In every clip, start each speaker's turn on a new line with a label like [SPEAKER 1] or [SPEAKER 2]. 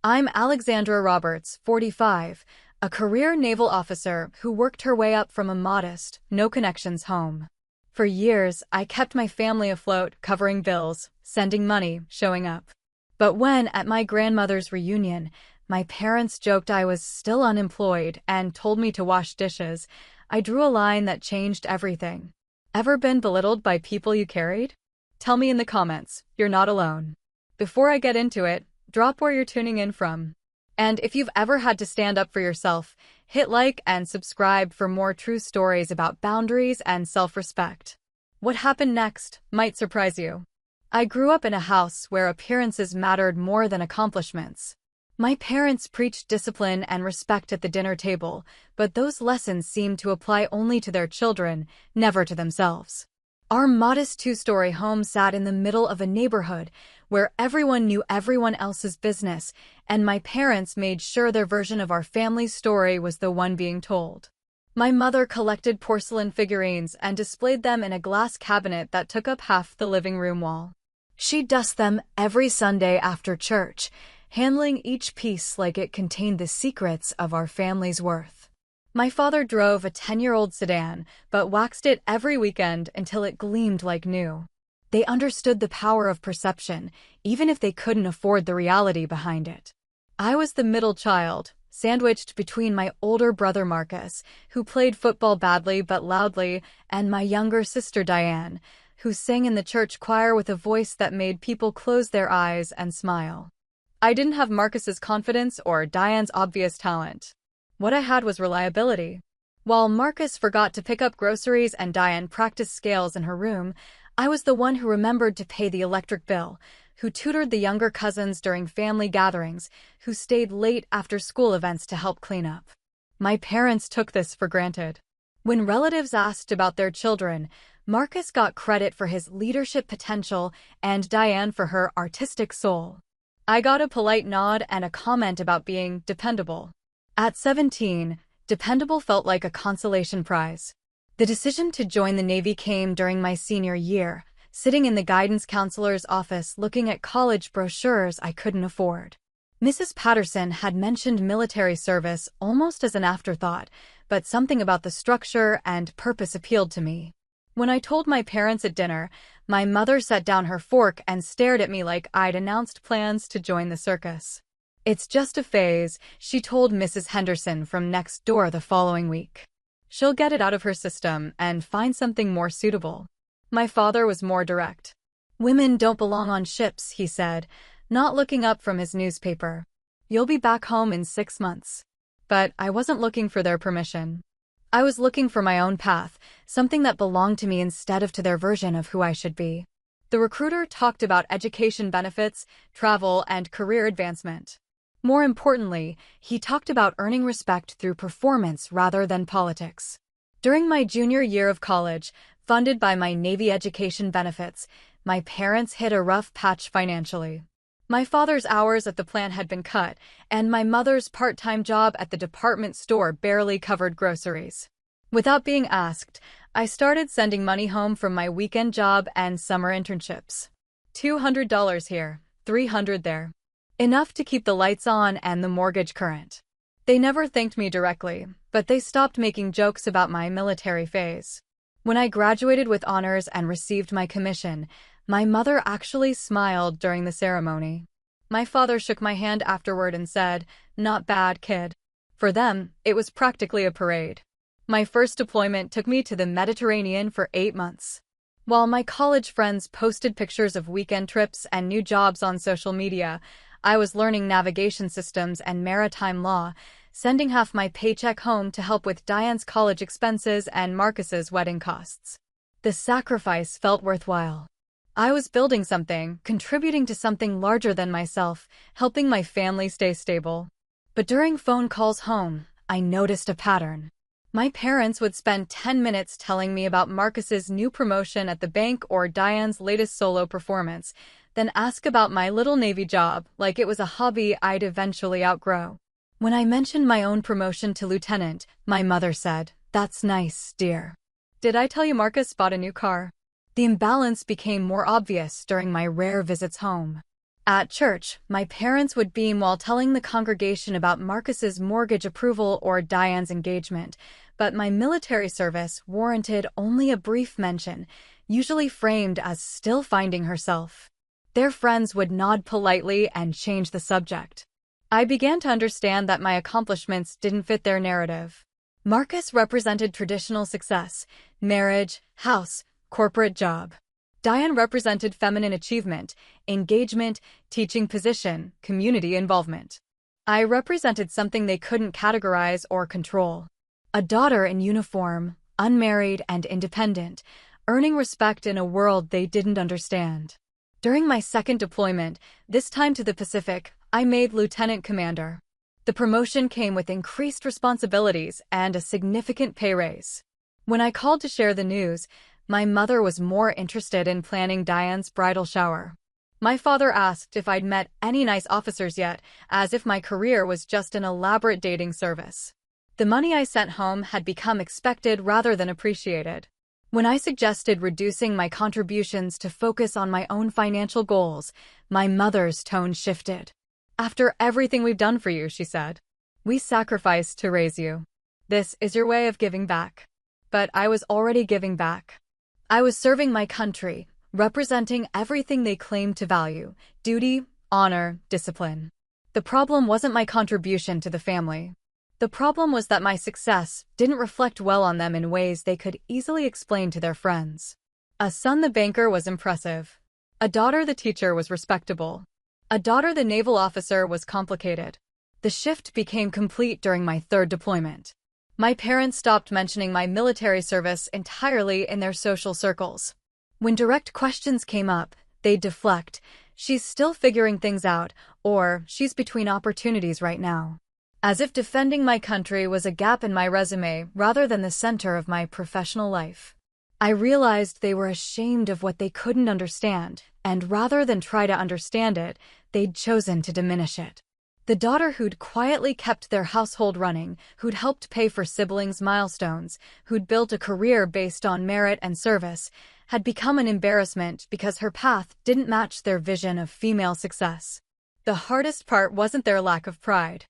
[SPEAKER 1] I'm Alexandra Roberts, 45, a career naval officer who worked her way up from a modest, no-connections home. For years, I kept my family afloat, covering bills, sending money, showing up. But when, at my grandmother's reunion, my parents joked I was still unemployed and told me to wash dishes, I drew a line that changed everything. Ever been belittled by people you carried? Tell me in the comments, you're not alone. Before I get into it, drop where you're tuning in from. And if you've ever had to stand up for yourself, hit like and subscribe for more true stories about boundaries and self-respect. What happened next might surprise you. I grew up in a house where appearances mattered more than accomplishments. My parents preached discipline and respect at the dinner table, but those lessons seemed to apply only to their children, never to themselves. Our modest two-story home sat in the middle of a neighborhood where everyone knew everyone else's business, and my parents made sure their version of our family's story was the one being told. My mother collected porcelain figurines and displayed them in a glass cabinet that took up half the living room wall. She'd dust them every Sunday after church, handling each piece like it contained the secrets of our family's worth. My father drove a 10-year-old sedan, but waxed it every weekend until it gleamed like new. They understood the power of perception, even if they couldn't afford the reality behind it. I was the middle child, sandwiched between my older brother Marcus, who played football badly but loudly, and my younger sister Diane, who sang in the church choir with a voice that made people close their eyes and smile. I didn't have Marcus's confidence or Diane's obvious talent. What I had was reliability. While Marcus forgot to pick up groceries and Diane practiced scales in her room, I was the one who remembered to pay the electric bill, who tutored the younger cousins during family gatherings, who stayed late after school events to help clean up. My parents took this for granted. When relatives asked about their children, Marcus got credit for his leadership potential and Diane for her artistic soul. I got a polite nod and a comment about being dependable. At 17, dependable felt like a consolation prize. The decision to join the Navy came during my senior year, sitting in the guidance counselor's office looking at college brochures I couldn't afford. Mrs. Patterson had mentioned military service almost as an afterthought, but something about the structure and purpose appealed to me. When I told my parents at dinner, my mother set down her fork and stared at me like I'd announced plans to join the circus. It's just a phase, she told Mrs. Henderson from next door the following week. She'll get it out of her system and find something more suitable. My father was more direct. Women don't belong on ships, he said, not looking up from his newspaper. You'll be back home in 6 months. But I wasn't looking for their permission. I was looking for my own path, something that belonged to me instead of to their version of who I should be. The recruiter talked about education benefits, travel, and career advancement. More importantly, he talked about earning respect through performance rather than politics. During my junior year of college, funded by my Navy education benefits, my parents hit a rough patch financially. My father's hours at the plant had been cut, and my mother's part-time job at the department store barely covered groceries. Without being asked, I started sending money home from my weekend job and summer internships. $200 here, $300 there. Enough to keep the lights on and the mortgage current. They never thanked me directly, but they stopped making jokes about my military phase. When I graduated with honors and received my commission, my mother actually smiled during the ceremony. My father shook my hand afterward and said, "Not bad, kid." For them, it was practically a parade. My first deployment took me to the Mediterranean for 8 months. While my college friends posted pictures of weekend trips and new jobs on social media, I was learning navigation systems and maritime law, sending half my paycheck home to help with Diane's college expenses and Marcus's wedding costs. The sacrifice felt worthwhile. I was building something, contributing to something larger than myself, helping my family stay stable. But during phone calls home, I noticed a pattern. My parents would spend 10 minutes telling me about Marcus's new promotion at the bank or Diane's latest solo performance, then ask about my little Navy job like it was a hobby I'd eventually outgrow. When I mentioned my own promotion to lieutenant, my mother said, "That's nice, dear. Did I tell you Marcus bought a new car?" The imbalance became more obvious during my rare visits home. At church, my parents would beam while telling the congregation about Marcus's mortgage approval or Diane's engagement, but my military service warranted only a brief mention, usually framed as still finding herself. Their friends would nod politely and change the subject. I began to understand that my accomplishments didn't fit their narrative. Marcus represented traditional success, marriage, house, corporate job. Diane represented feminine achievement, engagement, teaching position, community involvement. I represented something they couldn't categorize or control. A daughter in uniform, unmarried and independent, earning respect in a world they didn't understand. During my second deployment, this time to the Pacific, I made lieutenant commander. The promotion came with increased responsibilities and a significant pay raise. When I called to share the news, my mother was more interested in planning Diane's bridal shower. My father asked if I'd met any nice officers yet, as if my career was just an elaborate dating service. The money I sent home had become expected rather than appreciated. When I suggested reducing my contributions to focus on my own financial goals, my mother's tone shifted. "After everything we've done for you," she said, "we sacrificed to raise you. This is your way of giving back." But I was already giving back. I was serving my country, representing everything they claimed to value: duty, honor, discipline. The problem wasn't my contribution to the family. The problem was that my success didn't reflect well on them in ways they could easily explain to their friends. A son the banker was impressive. A daughter the teacher was respectable. A daughter the naval officer was complicated. The shift became complete during my third deployment. My parents stopped mentioning my military service entirely in their social circles. When direct questions came up, they'd deflect: "She's still figuring things out," or "She's between opportunities right now." As if defending my country was a gap in my resume rather than the center of my professional life. I realized they were ashamed of what they couldn't understand, and rather than try to understand it, they'd chosen to diminish it. The daughter who'd quietly kept their household running, who'd helped pay for siblings' milestones, who'd built a career based on merit and service, had become an embarrassment because her path didn't match their vision of female success. The hardest part wasn't their lack of pride.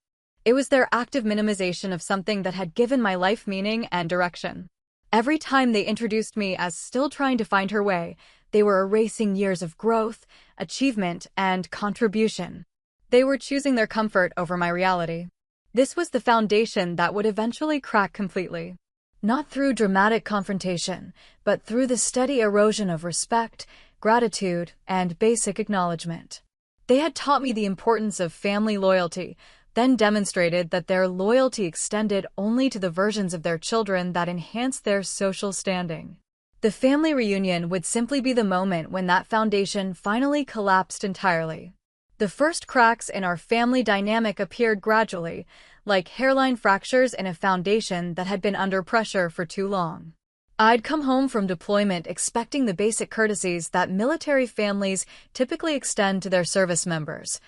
[SPEAKER 1] It was their active minimization of something that had given my life meaning and direction. Every time they introduced me as still trying to find her way, they were erasing years of growth, achievement, and contribution. They were choosing their comfort over my reality. This was the foundation that would eventually crack completely. Not through dramatic confrontation, but through the steady erosion of respect, gratitude, and basic acknowledgement. They had taught me the importance of family loyalty, then demonstrated that their loyalty extended only to the versions of their children that enhanced their social standing. The family reunion would simply be the moment when that foundation finally collapsed entirely. The first cracks in our family dynamic appeared gradually, like hairline fractures in a foundation that had been under pressure for too long. I'd come home from deployment expecting the basic courtesies that military families typically extend to their service members,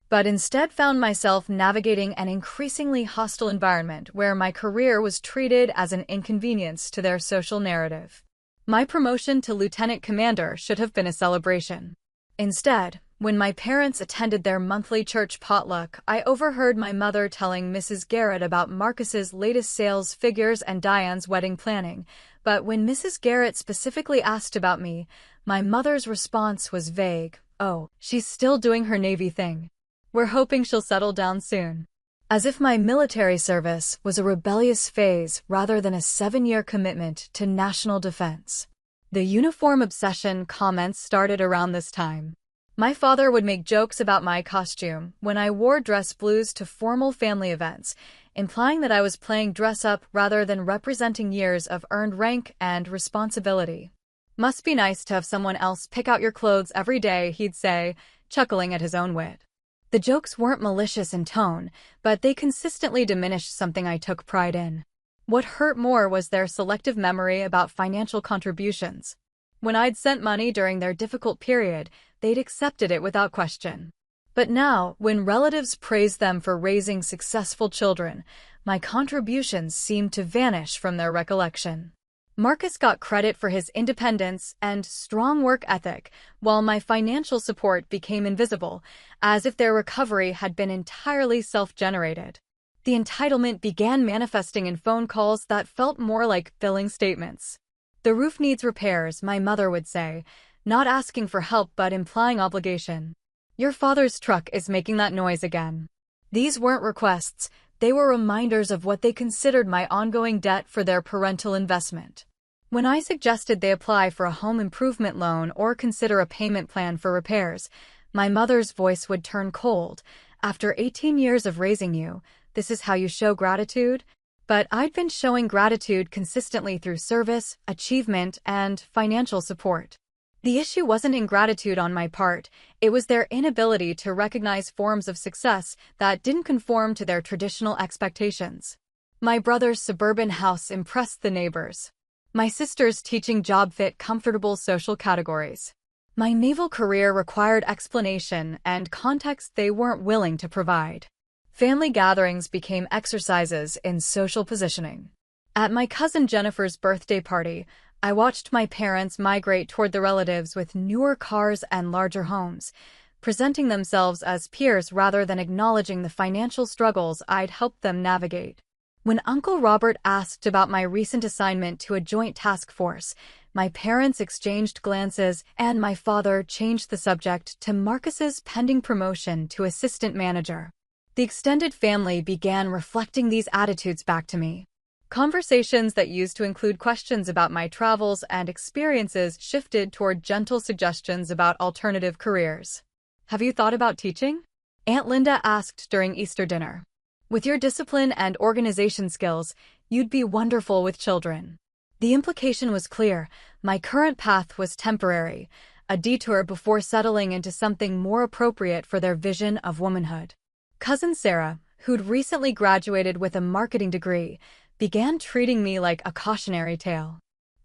[SPEAKER 1] but instead found myself navigating an increasingly hostile environment where my career was treated as an inconvenience to their social narrative. My promotion to lieutenant commander should have been a celebration. Instead, when my parents attended their monthly church potluck, I overheard my mother telling Mrs. Garrett about Marcus's latest sales figures and Diane's wedding planning, but when Mrs. Garrett specifically asked about me, my mother's response was vague: "Oh, she's still doing her Navy thing. We're hoping she'll settle down soon." As if my military service was a rebellious phase rather than a 7-year commitment to national defense. The uniform obsession comments started around this time. My father would make jokes about my costume when I wore dress blues to formal family events, implying that I was playing dress-up rather than representing years of earned rank and responsibility. "Must be nice to have someone else pick out your clothes every day," he'd say, chuckling at his own wit. The jokes weren't malicious in tone, but they consistently diminished something I took pride in. What hurt more was their selective memory about financial contributions. When I'd sent money during their difficult period, they'd accepted it without question. But now, when relatives praised them for raising successful children, my contributions seemed to vanish from their recollection. Marcus got credit for his independence and strong work ethic, while my financial support became invisible, as if their recovery had been entirely self-generated. The entitlement began manifesting in phone calls that felt more like billing statements. "The roof needs repairs," my mother would say, not asking for help but implying obligation. "Your father's truck is making that noise again." These weren't requests, they were reminders of what they considered my ongoing debt for their parental investment. When I suggested they apply for a home improvement loan or consider a payment plan for repairs, my mother's voice would turn cold. "After 18 years of raising you, this is how you show gratitude?" But I'd been showing gratitude consistently through service, achievement, and financial support. The issue wasn't ingratitude on my part, it was their inability to recognize forms of success that didn't conform to their traditional expectations. My brother's suburban house impressed the neighbors. My sister's teaching job fit comfortable social categories. My naval career required explanation and context they weren't willing to provide. Family gatherings became exercises in social positioning. At my cousin Jennifer's birthday party, I watched my parents migrate toward the relatives with newer cars and larger homes, presenting themselves as peers rather than acknowledging the financial struggles I'd helped them navigate. When Uncle Robert asked about my recent assignment to a joint task force, my parents exchanged glances and my father changed the subject to Marcus's pending promotion to assistant manager. The extended family began reflecting these attitudes back to me. Conversations that used to include questions about my travels and experiences shifted toward gentle suggestions about alternative careers. "Have you thought about teaching?" Aunt Linda asked during Easter dinner. "With your discipline and organization skills, you'd be wonderful with children." The implication was clear. My current path was temporary, a detour before settling into something more appropriate for their vision of womanhood. Cousin Sarah, who'd recently graduated with a marketing degree, began treating me like a cautionary tale.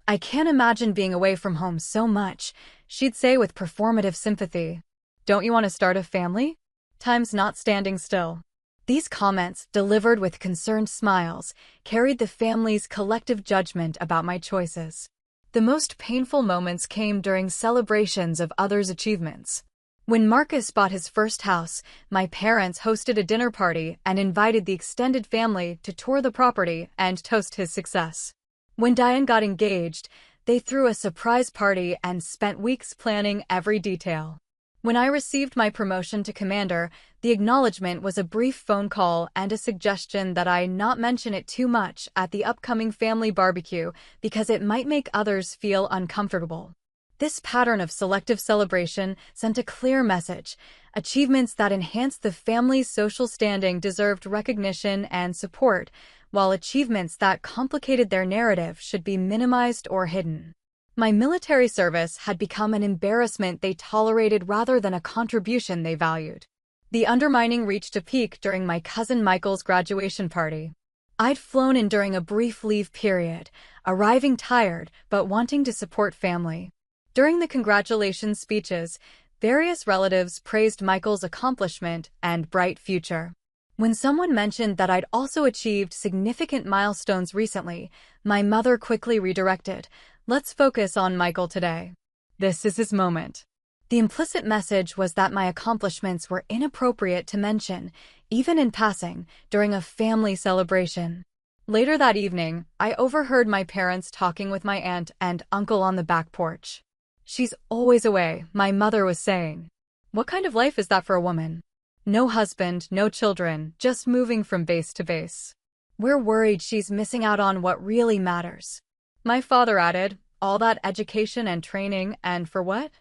[SPEAKER 1] "I can't imagine being away from home so much," she'd say with performative sympathy. "Don't you want to start a family? Time's not standing still." These comments, delivered with concerned smiles, carried the family's collective judgment about my choices. The most painful moments came during celebrations of others' achievements. When Marcus bought his first house, my parents hosted a dinner party and invited the extended family to tour the property and toast his success. When Diane got engaged, they threw a surprise party and spent weeks planning every detail. When I received my promotion to commander, the acknowledgement was a brief phone call and a suggestion that I not mention it too much at the upcoming family barbecue because it might make others feel uncomfortable. This pattern of selective celebration sent a clear message. Achievements that enhanced the family's social standing deserved recognition and support, while achievements that complicated their narrative should be minimized or hidden. My military service had become an embarrassment they tolerated rather than a contribution they valued. The undermining reached a peak during my cousin Michael's graduation party. I'd flown in during a brief leave period, arriving tired but wanting to support family. During the congratulations speeches, various relatives praised Michael's accomplishment and bright future. When someone mentioned that I'd also achieved significant milestones recently, my mother quickly redirected, "Let's focus on Michael today. This is his moment." The implicit message was that my accomplishments were inappropriate to mention, even in passing, during a family celebration. Later that evening, I overheard my parents talking with my aunt and uncle on the back porch. "She's always away," my mother was saying. "What kind of life is that for a woman? No husband, no children, just moving from base to base. We're worried she's missing out on what really matters." My father added, "All that education and training, and for what?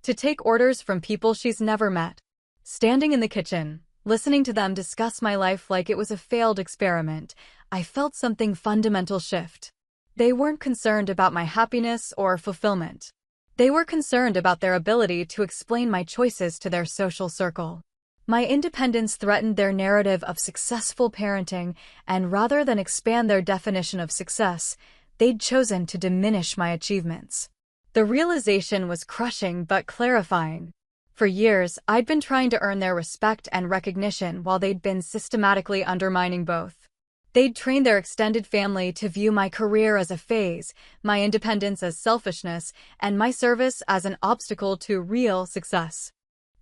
[SPEAKER 1] To take orders from people she's never met." Standing in the kitchen, listening to them discuss my life like it was a failed experiment, I felt something fundamental shift. They weren't concerned about my happiness or fulfillment. They were concerned about their ability to explain my choices to their social circle. My independence threatened their narrative of successful parenting, and rather than expand their definition of success, they'd chosen to diminish my achievements. The realization was crushing but clarifying. For years, I'd been trying to earn their respect and recognition while they'd been systematically undermining both. They'd trained their extended family to view my career as a phase, my independence as selfishness, and my service as an obstacle to real success.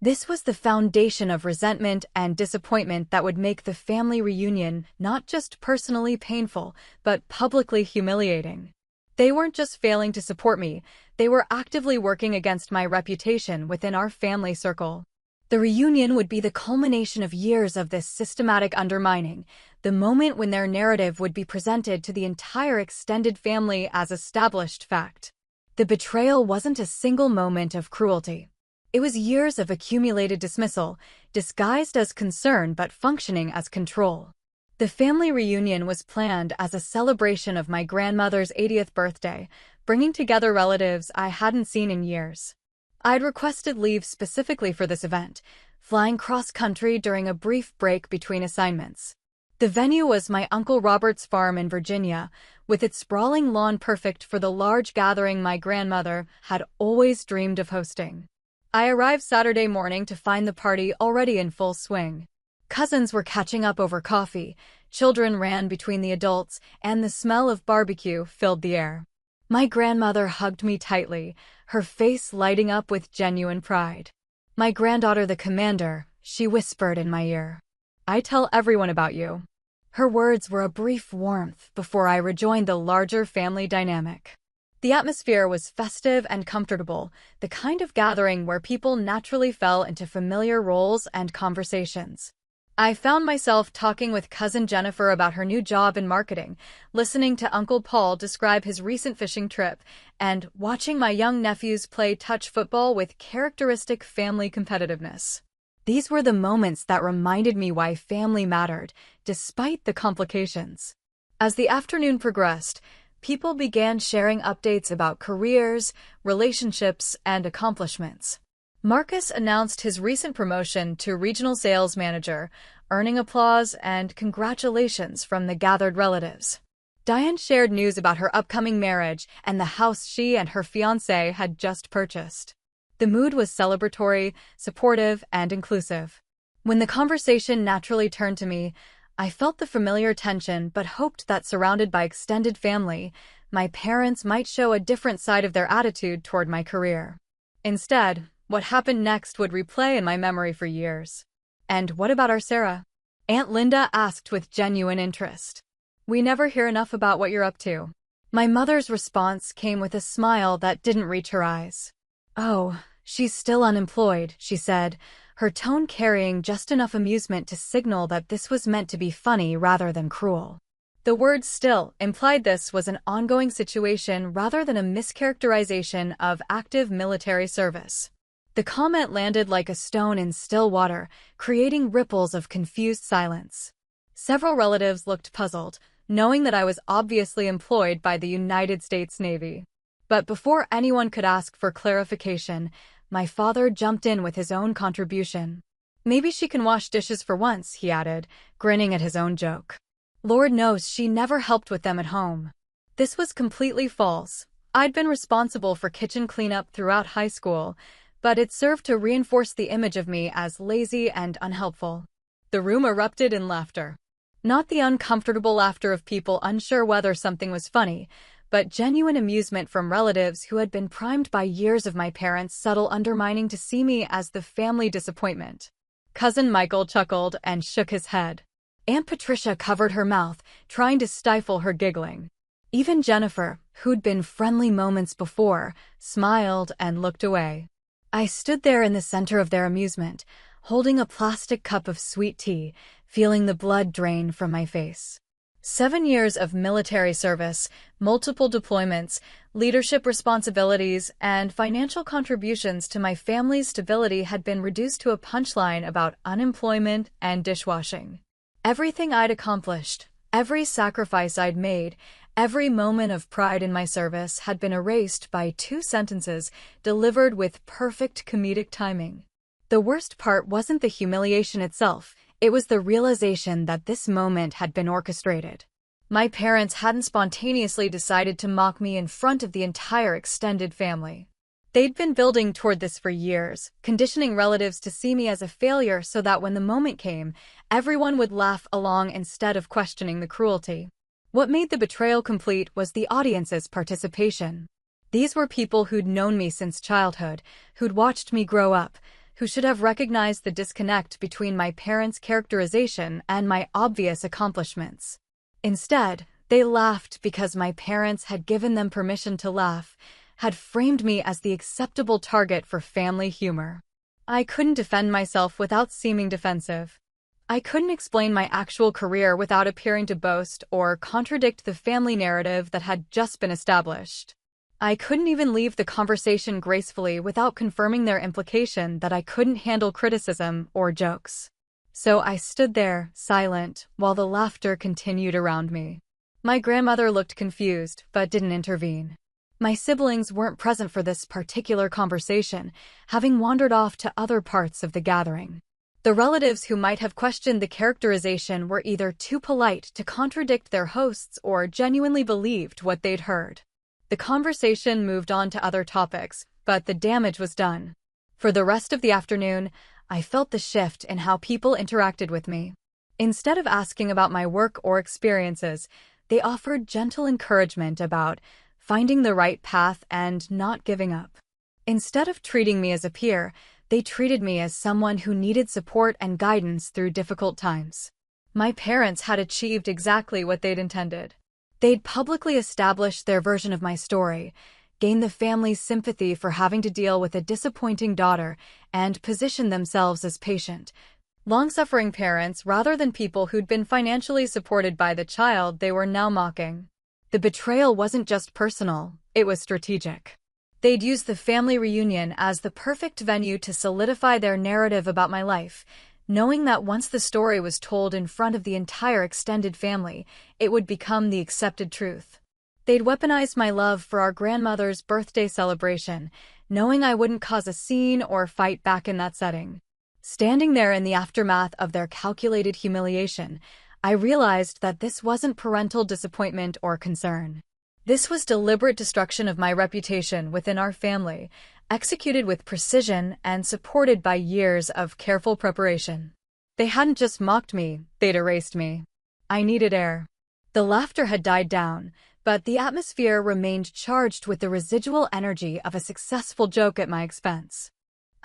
[SPEAKER 1] This was the foundation of resentment and disappointment that would make the family reunion not just personally painful, but publicly humiliating. They weren't just failing to support me, they were actively working against my reputation within our family circle. The reunion would be the culmination of years of this systematic undermining, the moment when their narrative would be presented to the entire extended family as established fact. The betrayal wasn't a single moment of cruelty. It was years of accumulated dismissal, disguised as concern but functioning as control. The family reunion was planned as a celebration of my grandmother's 80th birthday, bringing together relatives I hadn't seen in years. I'd requested leave specifically for this event, flying cross-country during a brief break between assignments. The venue was my Uncle Robert's farm in Virginia, with its sprawling lawn perfect for the large gathering my grandmother had always dreamed of hosting. I arrived Saturday morning to find the party already in full swing. Cousins were catching up over coffee, children ran between the adults, and the smell of barbecue filled the air. My grandmother hugged me tightly, her face lighting up with genuine pride. "My granddaughter the commander," she whispered in my ear. "I tell everyone about you." Her words were a brief warmth before I rejoined the larger family dynamic. The atmosphere was festive and comfortable, the kind of gathering where people naturally fell into familiar roles and conversations. I found myself talking with cousin Jennifer about her new job in marketing, listening to Uncle Paul describe his recent fishing trip, and watching my young nephews play touch football with characteristic family competitiveness. These were the moments that reminded me why family mattered, despite the complications. As the afternoon progressed, people began sharing updates about careers, relationships, and accomplishments. Marcus announced his recent promotion to regional sales manager, earning applause and congratulations from the gathered relatives. Diane shared news about her upcoming marriage and the house she and her fiancé had just purchased. The mood was celebratory, supportive, and inclusive. When the conversation naturally turned to me, I felt the familiar tension but hoped that surrounded by extended family, my parents might show a different side of their attitude toward my career. Instead, what happened next would replay in my memory for years. "And what about our Sarah?" Aunt Linda asked with genuine interest. "We never hear enough about what you're up to." My mother's response came with a smile that didn't reach her eyes. "Oh, she's still unemployed," she said, her tone carrying just enough amusement to signal that this was meant to be funny rather than cruel. The word "still" implied this was an ongoing situation rather than a mischaracterization of active military service. The comment landed like a stone in still water, creating ripples of confused silence. Several relatives looked puzzled, knowing that I was obviously employed by the United States Navy. But before anyone could ask for clarification, my father jumped in with his own contribution. "Maybe she can wash dishes for once," he added, grinning at his own joke. Lord knows she never helped with them at home. This was completely false. I'd been responsible for kitchen cleanup throughout high school, but it served to reinforce the image of me as lazy and unhelpful. The room erupted in laughter. Not the uncomfortable laughter of people unsure whether something was funny, but genuine amusement from relatives who had been primed by years of my parents' subtle undermining to see me as the family disappointment. Cousin Michael chuckled and shook his head. Aunt Patricia covered her mouth, trying to stifle her giggling. Even Jennifer, who'd been friendly moments before, smiled and looked away. I stood there in the center of their amusement, holding a plastic cup of sweet tea, feeling the blood drain from my face. 7 years of military service, multiple deployments, leadership responsibilities, and financial contributions to my family's stability had been reduced to a punchline about unemployment and dishwashing. Everything I'd accomplished, every sacrifice I'd made, every moment of pride in my service had been erased by 2 sentences delivered with perfect comedic timing. The worst part wasn't the humiliation itself, it was the realization that this moment had been orchestrated. My parents hadn't spontaneously decided to mock me in front of the entire extended family. They'd been building toward this for years, conditioning relatives to see me as a failure so that when the moment came, everyone would laugh along instead of questioning the cruelty. What made the betrayal complete was the audience's participation. These were people who'd known me since childhood, who'd watched me grow up, who should have recognized the disconnect between my parents' characterization and my obvious accomplishments. Instead, they laughed because my parents had given them permission to laugh, had framed me as the acceptable target for family humor. I couldn't defend myself without seeming defensive. I couldn't explain my actual career without appearing to boast or contradict the family narrative that had just been established. I couldn't even leave the conversation gracefully without confirming their implication that I couldn't handle criticism or jokes. So I stood there, silent, while the laughter continued around me. My grandmother looked confused, but didn't intervene. My siblings weren't present for this particular conversation, having wandered off to other parts of the gathering. The relatives who might have questioned the characterization were either too polite to contradict their hosts or genuinely believed what they'd heard. The conversation moved on to other topics, but the damage was done. For the rest of the afternoon, I felt the shift in how people interacted with me. Instead of asking about my work or experiences, they offered gentle encouragement about finding the right path and not giving up. Instead of treating me as a peer, they treated me as someone who needed support and guidance through difficult times. My parents had achieved exactly what they'd intended. They'd publicly established their version of my story, gained the family's sympathy for having to deal with a disappointing daughter, and positioned themselves as patient, long-suffering parents rather than people who'd been financially supported by the child they were now mocking. The betrayal wasn't just personal, it was strategic. They'd used the family reunion as the perfect venue to solidify their narrative about my life, knowing that once the story was told in front of the entire extended family, it would become the accepted truth. They'd weaponized my love for our grandmother's birthday celebration, knowing I wouldn't cause a scene or fight back in that setting. Standing there in the aftermath of their calculated humiliation, I realized that this wasn't parental disappointment or concern. This was deliberate destruction of my reputation within our family, executed with precision and supported by years of careful preparation. They hadn't just mocked me, they'd erased me. I needed air. The laughter had died down, but the atmosphere remained charged with the residual energy of a successful joke at my expense.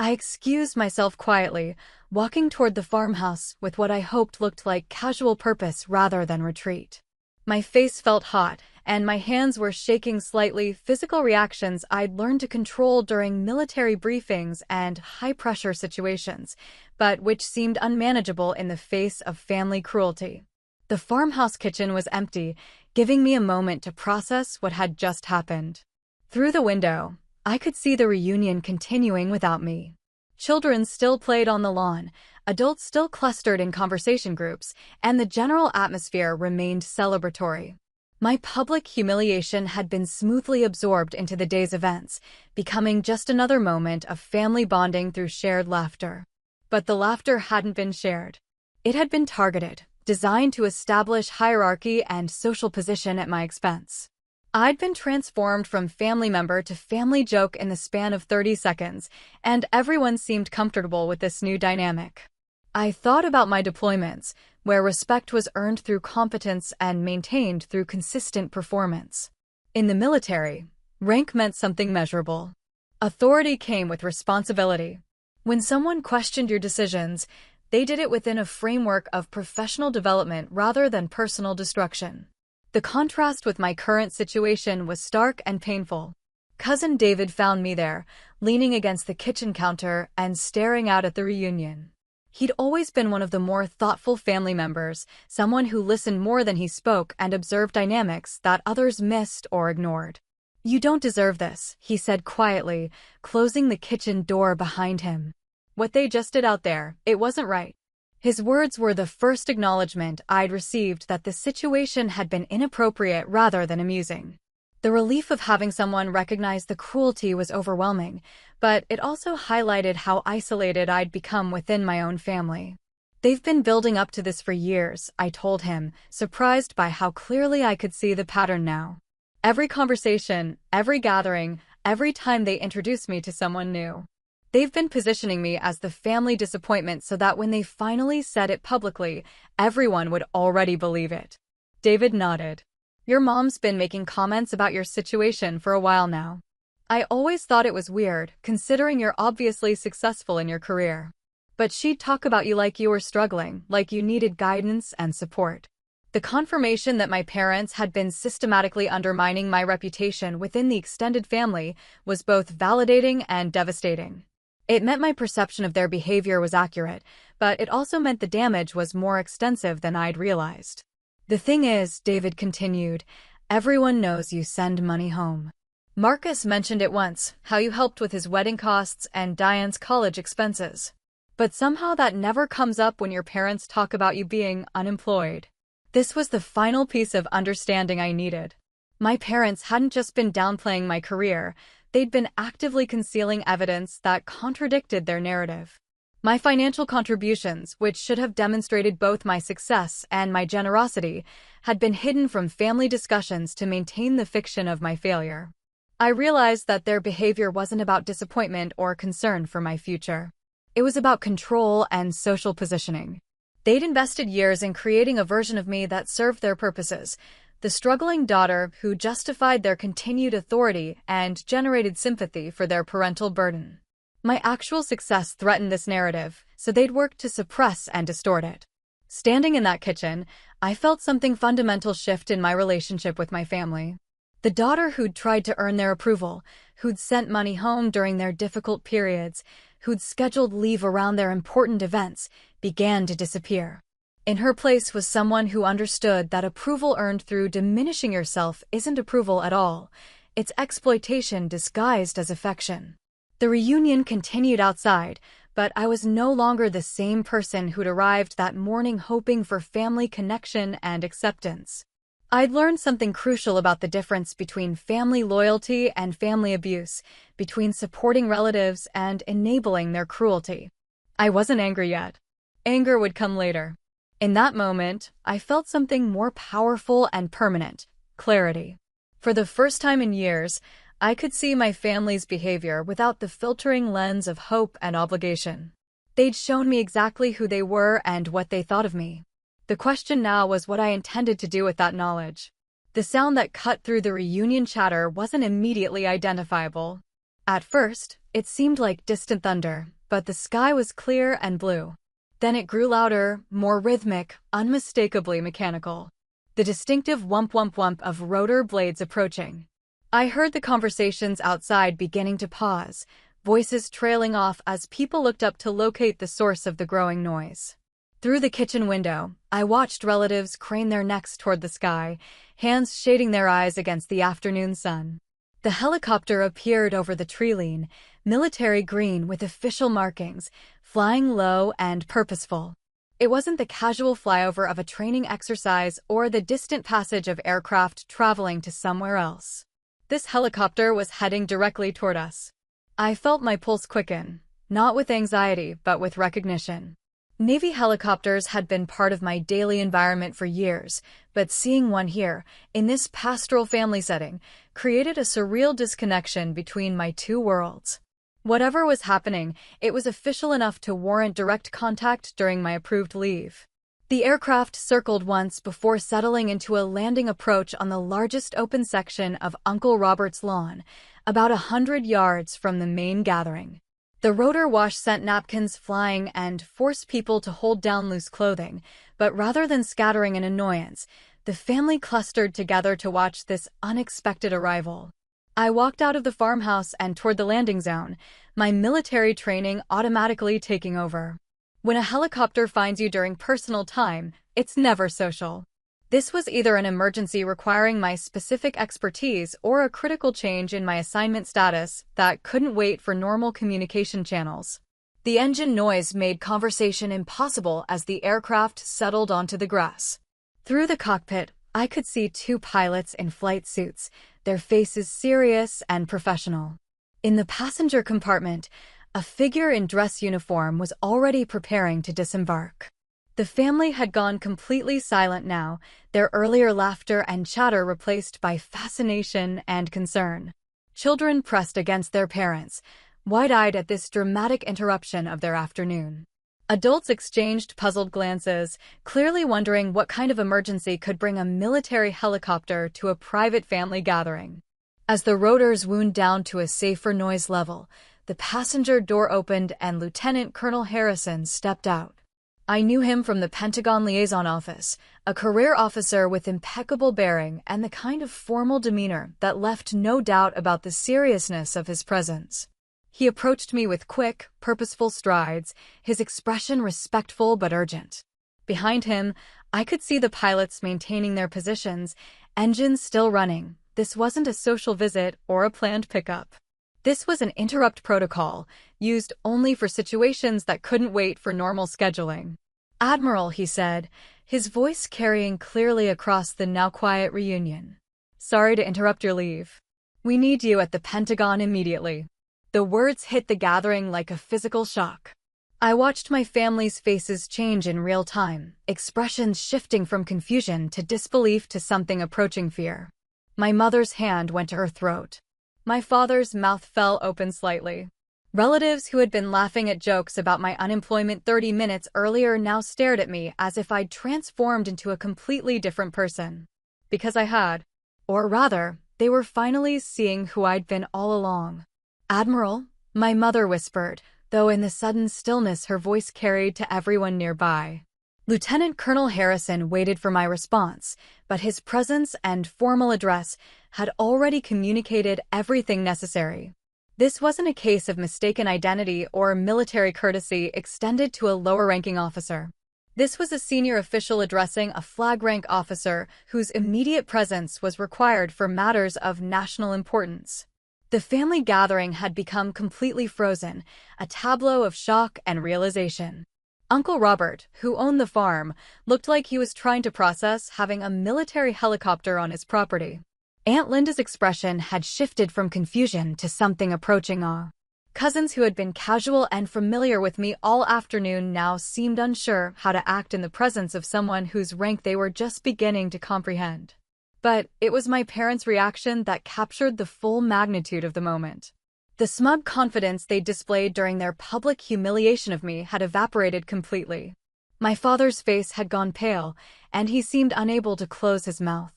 [SPEAKER 1] I excused myself quietly, walking toward the farmhouse with what I hoped looked like casual purpose rather than retreat. My face felt hot, and my hands were shaking slightly, physical reactions I'd learned to control during military briefings and high-pressure situations, but which seemed unmanageable in the face of family cruelty. The farmhouse kitchen was empty, giving me a moment to process what had just happened. Through the window, I could see the reunion continuing without me. Children still played on the lawn, adults still clustered in conversation groups, and the general atmosphere remained celebratory. My public humiliation had been smoothly absorbed into the day's events, becoming just another moment of family bonding through shared laughter. But the laughter hadn't been shared. It had been targeted, designed to establish hierarchy and social position at my expense. I'd been transformed from family member to family joke in the span of 30 seconds, and everyone seemed comfortable with this new dynamic. I thought about my deployments, where respect was earned through competence and maintained through consistent performance. In the military, rank meant something measurable. Authority came with responsibility. When someone questioned your decisions, they did it within a framework of professional development rather than personal destruction. The contrast with my current situation was stark and painful. Cousin David found me there, leaning against the kitchen counter and staring out at the reunion. He'd always been one of the more thoughtful family members, someone who listened more than he spoke and observed dynamics that others missed or ignored. "You don't deserve this," he said quietly, closing the kitchen door behind him. "What they just did out there, it wasn't right." His words were the first acknowledgement I'd received that the situation had been inappropriate rather than amusing. The relief of having someone recognize the cruelty was overwhelming, but it also highlighted how isolated I'd become within my own family. "They've been building up to this for years," I told him, surprised by how clearly I could see the pattern now. Every conversation, every gathering, every time they introduce me to someone new. They've been positioning me as the family disappointment so that when they finally said it publicly, everyone would already believe it. David nodded. Your mom's been making comments about your situation for a while now. I always thought it was weird, considering you're obviously successful in your career. But she'd talk about you like you were struggling, like you needed guidance and support. The confirmation that my parents had been systematically undermining my reputation within the extended family was both validating and devastating. It meant my perception of their behavior was accurate, but it also meant the damage was more extensive than I'd realized. The thing is, David continued, everyone knows you send money home. Marcus mentioned it once, how you helped with his wedding costs and Diane's college expenses. But somehow that never comes up when your parents talk about you being unemployed. This was the final piece of understanding I needed. My parents hadn't just been downplaying my career, they'd been actively concealing evidence that contradicted their narrative. My financial contributions, which should have demonstrated both my success and my generosity, had been hidden from family discussions to maintain the fiction of my failure. I realized that their behavior wasn't about disappointment or concern for my future. It was about control and social positioning. They'd invested years in creating a version of me that served their purposes, the struggling daughter who justified their continued authority and generated sympathy for their parental burden. My actual success threatened this narrative, so they'd worked to suppress and distort it. Standing in that kitchen, I felt something fundamental shift in my relationship with my family. The daughter who'd tried to earn their approval, who'd sent money home during their difficult periods, who'd scheduled leave around their important events, began to disappear. In her place was someone who understood that approval earned through diminishing yourself isn't approval at all. It's exploitation disguised as affection. The reunion continued outside, but I was no longer the same person who'd arrived that morning hoping for family connection and acceptance. I'd learned something crucial about the difference between family loyalty and family abuse, between supporting relatives and enabling their cruelty. I wasn't angry yet. Anger would come later. In that moment, I felt something more powerful and permanent: clarity. For the first time in years, I could see my family's behavior without the filtering lens of hope and obligation. They'd shown me exactly who they were and what they thought of me. The question now was what I intended to do with that knowledge. The sound that cut through the reunion chatter wasn't immediately identifiable. At first, it seemed like distant thunder, but the sky was clear and blue. Then it grew louder, more rhythmic, unmistakably mechanical. The distinctive whump-whump-whump of rotor blades approaching. I heard the conversations outside beginning to pause, voices trailing off as people looked up to locate the source of the growing noise. Through the kitchen window, I watched relatives crane their necks toward the sky, hands shading their eyes against the afternoon sun. The helicopter appeared over the tree-line, military green with official markings, flying low and purposeful. It wasn't the casual flyover of a training exercise or the distant passage of aircraft traveling to somewhere else. This helicopter was heading directly toward us. I felt my pulse quicken, not with anxiety but with recognition. Navy helicopters had been part of my daily environment for years, but seeing one here, in this pastoral family setting, created a surreal disconnection between my two worlds. Whatever was happening, it was official enough to warrant direct contact during my approved leave. The aircraft circled once before settling into a landing approach on the largest open section of Uncle Robert's lawn, about 100 yards from the main gathering. The rotor wash sent napkins flying and forced people to hold down loose clothing, but rather than scattering in annoyance, the family clustered together to watch this unexpected arrival. I walked out of the farmhouse and toward the landing zone, my military training automatically taking over. When a helicopter finds you during personal time, it's never social. This was either an emergency requiring my specific expertise or a critical change in my assignment status that couldn't wait for normal communication channels. The engine noise made conversation impossible as the aircraft settled onto the grass. Through the cockpit, I could see two pilots in flight suits, their faces serious and professional. In the passenger compartment, a figure in dress uniform was already preparing to disembark. The family had gone completely silent now, their earlier laughter and chatter replaced by fascination and concern. Children pressed against their parents, wide-eyed at this dramatic interruption of their afternoon. Adults exchanged puzzled glances, clearly wondering what kind of emergency could bring a military helicopter to a private family gathering. As the rotors wound down to a safer noise level, the passenger door opened and Lieutenant Colonel Harrison stepped out. I knew him from the Pentagon Liaison Office, a career officer with impeccable bearing and the kind of formal demeanor that left no doubt about the seriousness of his presence. He approached me with quick, purposeful strides, his expression respectful but urgent. Behind him, I could see the pilots maintaining their positions, engines still running. This wasn't a social visit or a planned pickup. This was an interrupt protocol, used only for situations that couldn't wait for normal scheduling. "Admiral," he said, his voice carrying clearly across the now quiet reunion. "Sorry to interrupt your leave. We need you at the Pentagon immediately." The words hit the gathering like a physical shock. I watched my family's faces change in real time, expressions shifting from confusion to disbelief to something approaching fear. My mother's hand went to her throat. My father's mouth fell open slightly. Relatives who had been laughing at jokes about my unemployment 30 minutes earlier now stared at me as if I'd transformed into a completely different person. Because I had. Or rather, they were finally seeing who I'd been all along. "Admiral," my mother whispered, though in the sudden stillness her voice carried to everyone nearby. Lieutenant Colonel Harrison waited for my response, but his presence and formal address had already communicated everything necessary. This wasn't a case of mistaken identity or military courtesy extended to a lower-ranking officer. This was a senior official addressing a flag-rank officer whose immediate presence was required for matters of national importance. The family gathering had become completely frozen, a tableau of shock and realization. Uncle Robert, who owned the farm, looked like he was trying to process having a military helicopter on his property. Aunt Linda's expression had shifted from confusion to something approaching awe. Cousins who had been casual and familiar with me all afternoon now seemed unsure how to act in the presence of someone whose rank they were just beginning to comprehend. But it was my parents' reaction that captured the full magnitude of the moment. The smug confidence they displayed during their public humiliation of me had evaporated completely. My father's face had gone pale, and he seemed unable to close his mouth.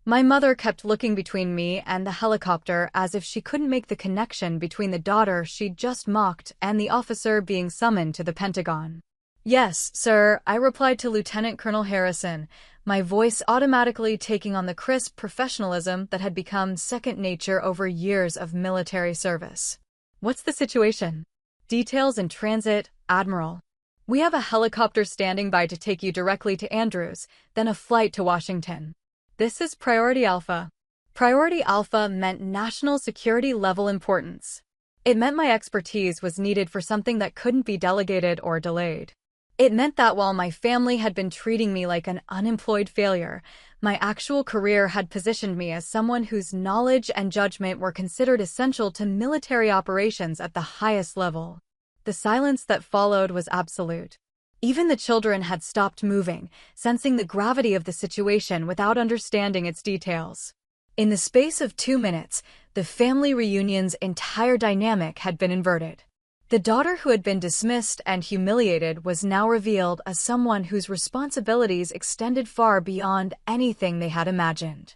[SPEAKER 1] My mother kept looking between me and the helicopter as if she couldn't make the connection between the daughter she'd just mocked and the officer being summoned to the Pentagon. "Yes, sir," I replied to Lieutenant Colonel Harrison, my voice automatically taking on the crisp professionalism that had become second nature over years of military service. "What's the situation?" "Details in transit, Admiral. We have a helicopter standing by to take you directly to Andrews, then a flight to Washington. This is Priority Alpha." Priority Alpha meant national security level importance. It meant my expertise was needed for something that couldn't be delegated or delayed. It meant that while my family had been treating me like an unemployed failure, my actual career had positioned me as someone whose knowledge and judgment were considered essential to military operations at the highest level. The silence that followed was absolute. Even the children had stopped moving, sensing the gravity of the situation without understanding its details. In the space of 2 minutes, the family reunion's entire dynamic had been inverted. The daughter who had been dismissed and humiliated was now revealed as someone whose responsibilities extended far beyond anything they had imagined.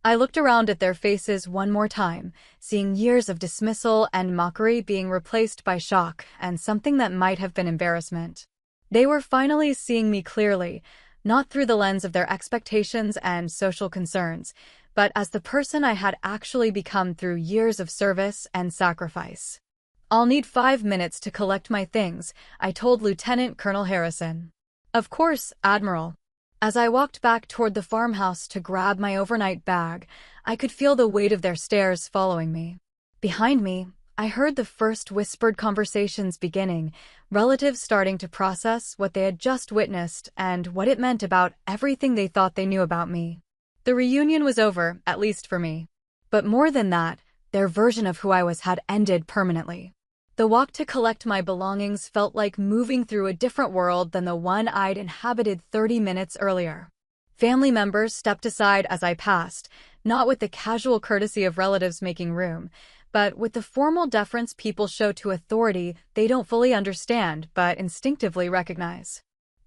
[SPEAKER 1] I looked around at their faces one more time, seeing years of dismissal and mockery being replaced by shock and something that might have been embarrassment. They were finally seeing me clearly, not through the lens of their expectations and social concerns, but as the person I had actually become through years of service and sacrifice. "I'll need 5 minutes to collect my things," I told Lieutenant Colonel Harrison. "Of course, Admiral." As I walked back toward the farmhouse to grab my overnight bag, I could feel the weight of their stares following me. Behind me, I heard the first whispered conversations beginning, relatives starting to process what they had just witnessed and what it meant about everything they thought they knew about me. The reunion was over, at least for me. But more than that, their version of who I was had ended permanently. The walk to collect my belongings felt like moving through a different world than the one I'd inhabited 30 minutes earlier. Family members stepped aside as I passed, not with the casual courtesy of relatives making room, but with the formal deference people show to authority they don't fully understand but instinctively recognize.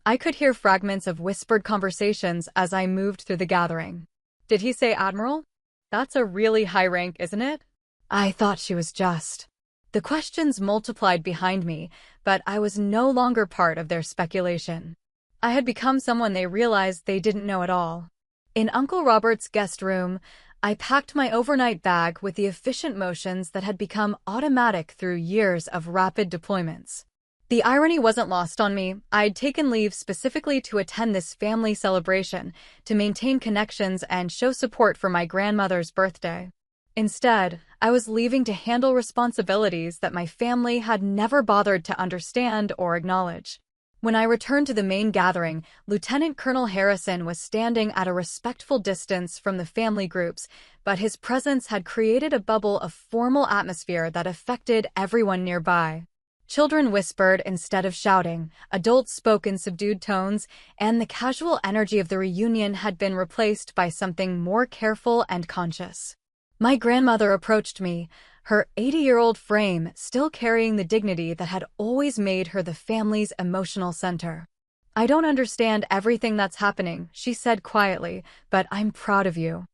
[SPEAKER 1] I could hear fragments of whispered conversations as I moved through the gathering. Did he say Admiral? That's a really high rank, isn't it? I thought she was just. The questions multiplied behind me, but I was no longer part of their speculation. I had become someone they realized they didn't know at all. In Uncle Robert's guest room, I packed my overnight bag with the efficient motions that had become automatic through years of rapid deployments. The irony wasn't lost on me. I'd taken leave specifically to attend this family celebration, to maintain connections and show support for my grandmother's birthday. Instead, I was leaving to handle responsibilities that my family had never bothered to understand or acknowledge. When I returned to the main gathering, Lieutenant Colonel Harrison was standing at a respectful distance from the family groups, but his presence had created a bubble of formal atmosphere that affected everyone nearby. Children whispered instead of shouting, adults spoke in subdued tones, and the casual energy of the reunion had been replaced by something more careful and conscious. My grandmother approached me, her 80-year-old frame still carrying the dignity that had always made her the family's emotional center. "I don't understand everything that's happening," she said quietly, "but I'm proud of you."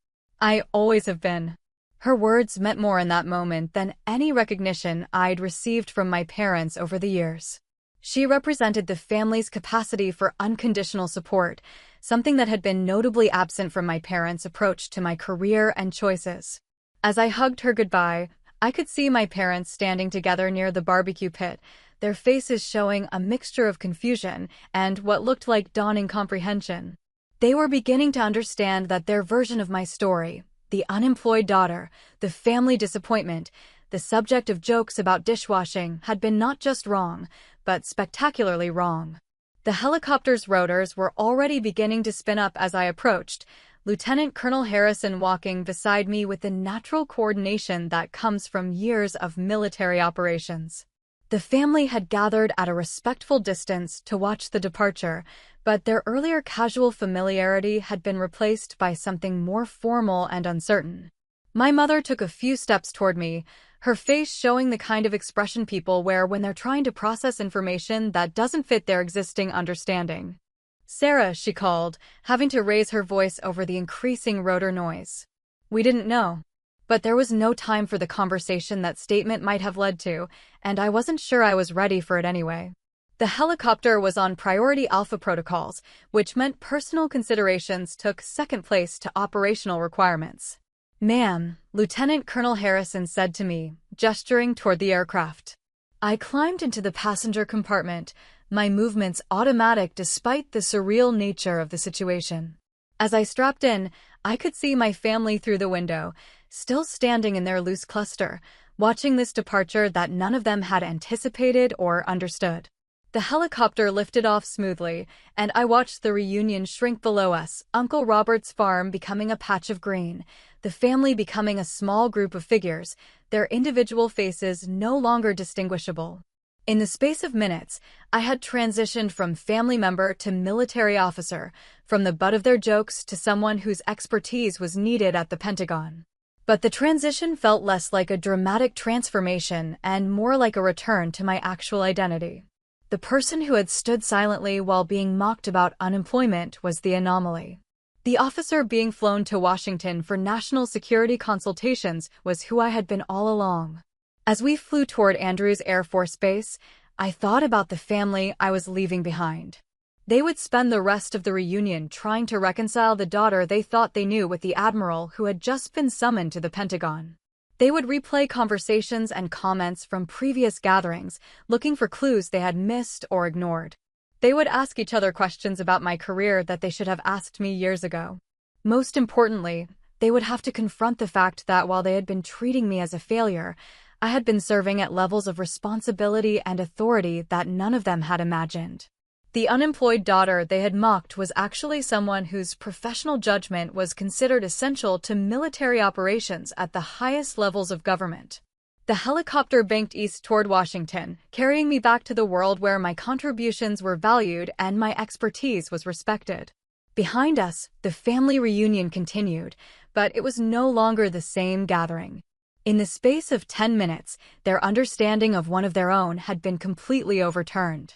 [SPEAKER 1] I always have been. Her words meant more in that moment than any recognition I'd received from my parents over the years. She represented the family's capacity for unconditional support, something that had been notably absent from my parents' approach to my career and choices. As I hugged her goodbye, I could see my parents standing together near the barbecue pit, their faces showing a mixture of confusion and what looked like dawning comprehension. They were beginning to understand that their version of my story, the unemployed daughter, the family disappointment, the subject of jokes about dishwashing, had been not just wrong, but spectacularly wrong. The helicopter's rotors were already beginning to spin up as I approached, Lieutenant Colonel Harrison walking beside me with the natural coordination that comes from years of military operations. The family had gathered at a respectful distance to watch the departure, but their earlier casual familiarity had been replaced by something more formal and uncertain. My mother took a few steps toward me, her face showing the kind of expression people wear when they're trying to process information that doesn't fit their existing understanding. "Sarah," she called, having to raise her voice over the increasing rotor noise. We didn't know. But there was no time for the conversation that statement might have led to, and I wasn't sure I was ready for it anyway. The helicopter was on priority alpha protocols, which meant personal considerations took second place to operational requirements. "Ma'am," Lieutenant Colonel Harrison said to me, gesturing toward the aircraft. I climbed into the passenger compartment, my movements automatic despite the surreal nature of the situation. As I strapped in, I could see my family through the window, still standing in their loose cluster, watching this departure that none of them had anticipated or understood. The helicopter lifted off smoothly, and I watched the reunion shrink below us, Uncle Robert's farm becoming a patch of green, the family becoming a small group of figures, their individual faces no longer distinguishable. In the space of minutes, I had transitioned from family member to military officer, from the butt of their jokes to someone whose expertise was needed at the Pentagon. But the transition felt less like a dramatic transformation and more like a return to my actual identity. The person who had stood silently while being mocked about unemployment was the anomaly. The officer being flown to Washington for national security consultations was who I had been all along. As we flew toward Andrews Air Force Base, I thought about the family I was leaving behind. They would spend the rest of the reunion trying to reconcile the daughter they thought they knew with the Admiral who had just been summoned to the Pentagon. They would replay conversations and comments from previous gatherings, looking for clues they had missed or ignored. They would ask each other questions about my career that they should have asked me years ago. Most importantly, they would have to confront the fact that while they had been treating me as a failure, I had been serving at levels of responsibility and authority that none of them had imagined. The unemployed daughter they had mocked was actually someone whose professional judgment was considered essential to military operations at the highest levels of government. The helicopter banked east toward Washington, carrying me back to the world where my contributions were valued and my expertise was respected. Behind us, the family reunion continued, but it was no longer the same gathering. In the space of 10 minutes, their understanding of one of their own had been completely overturned.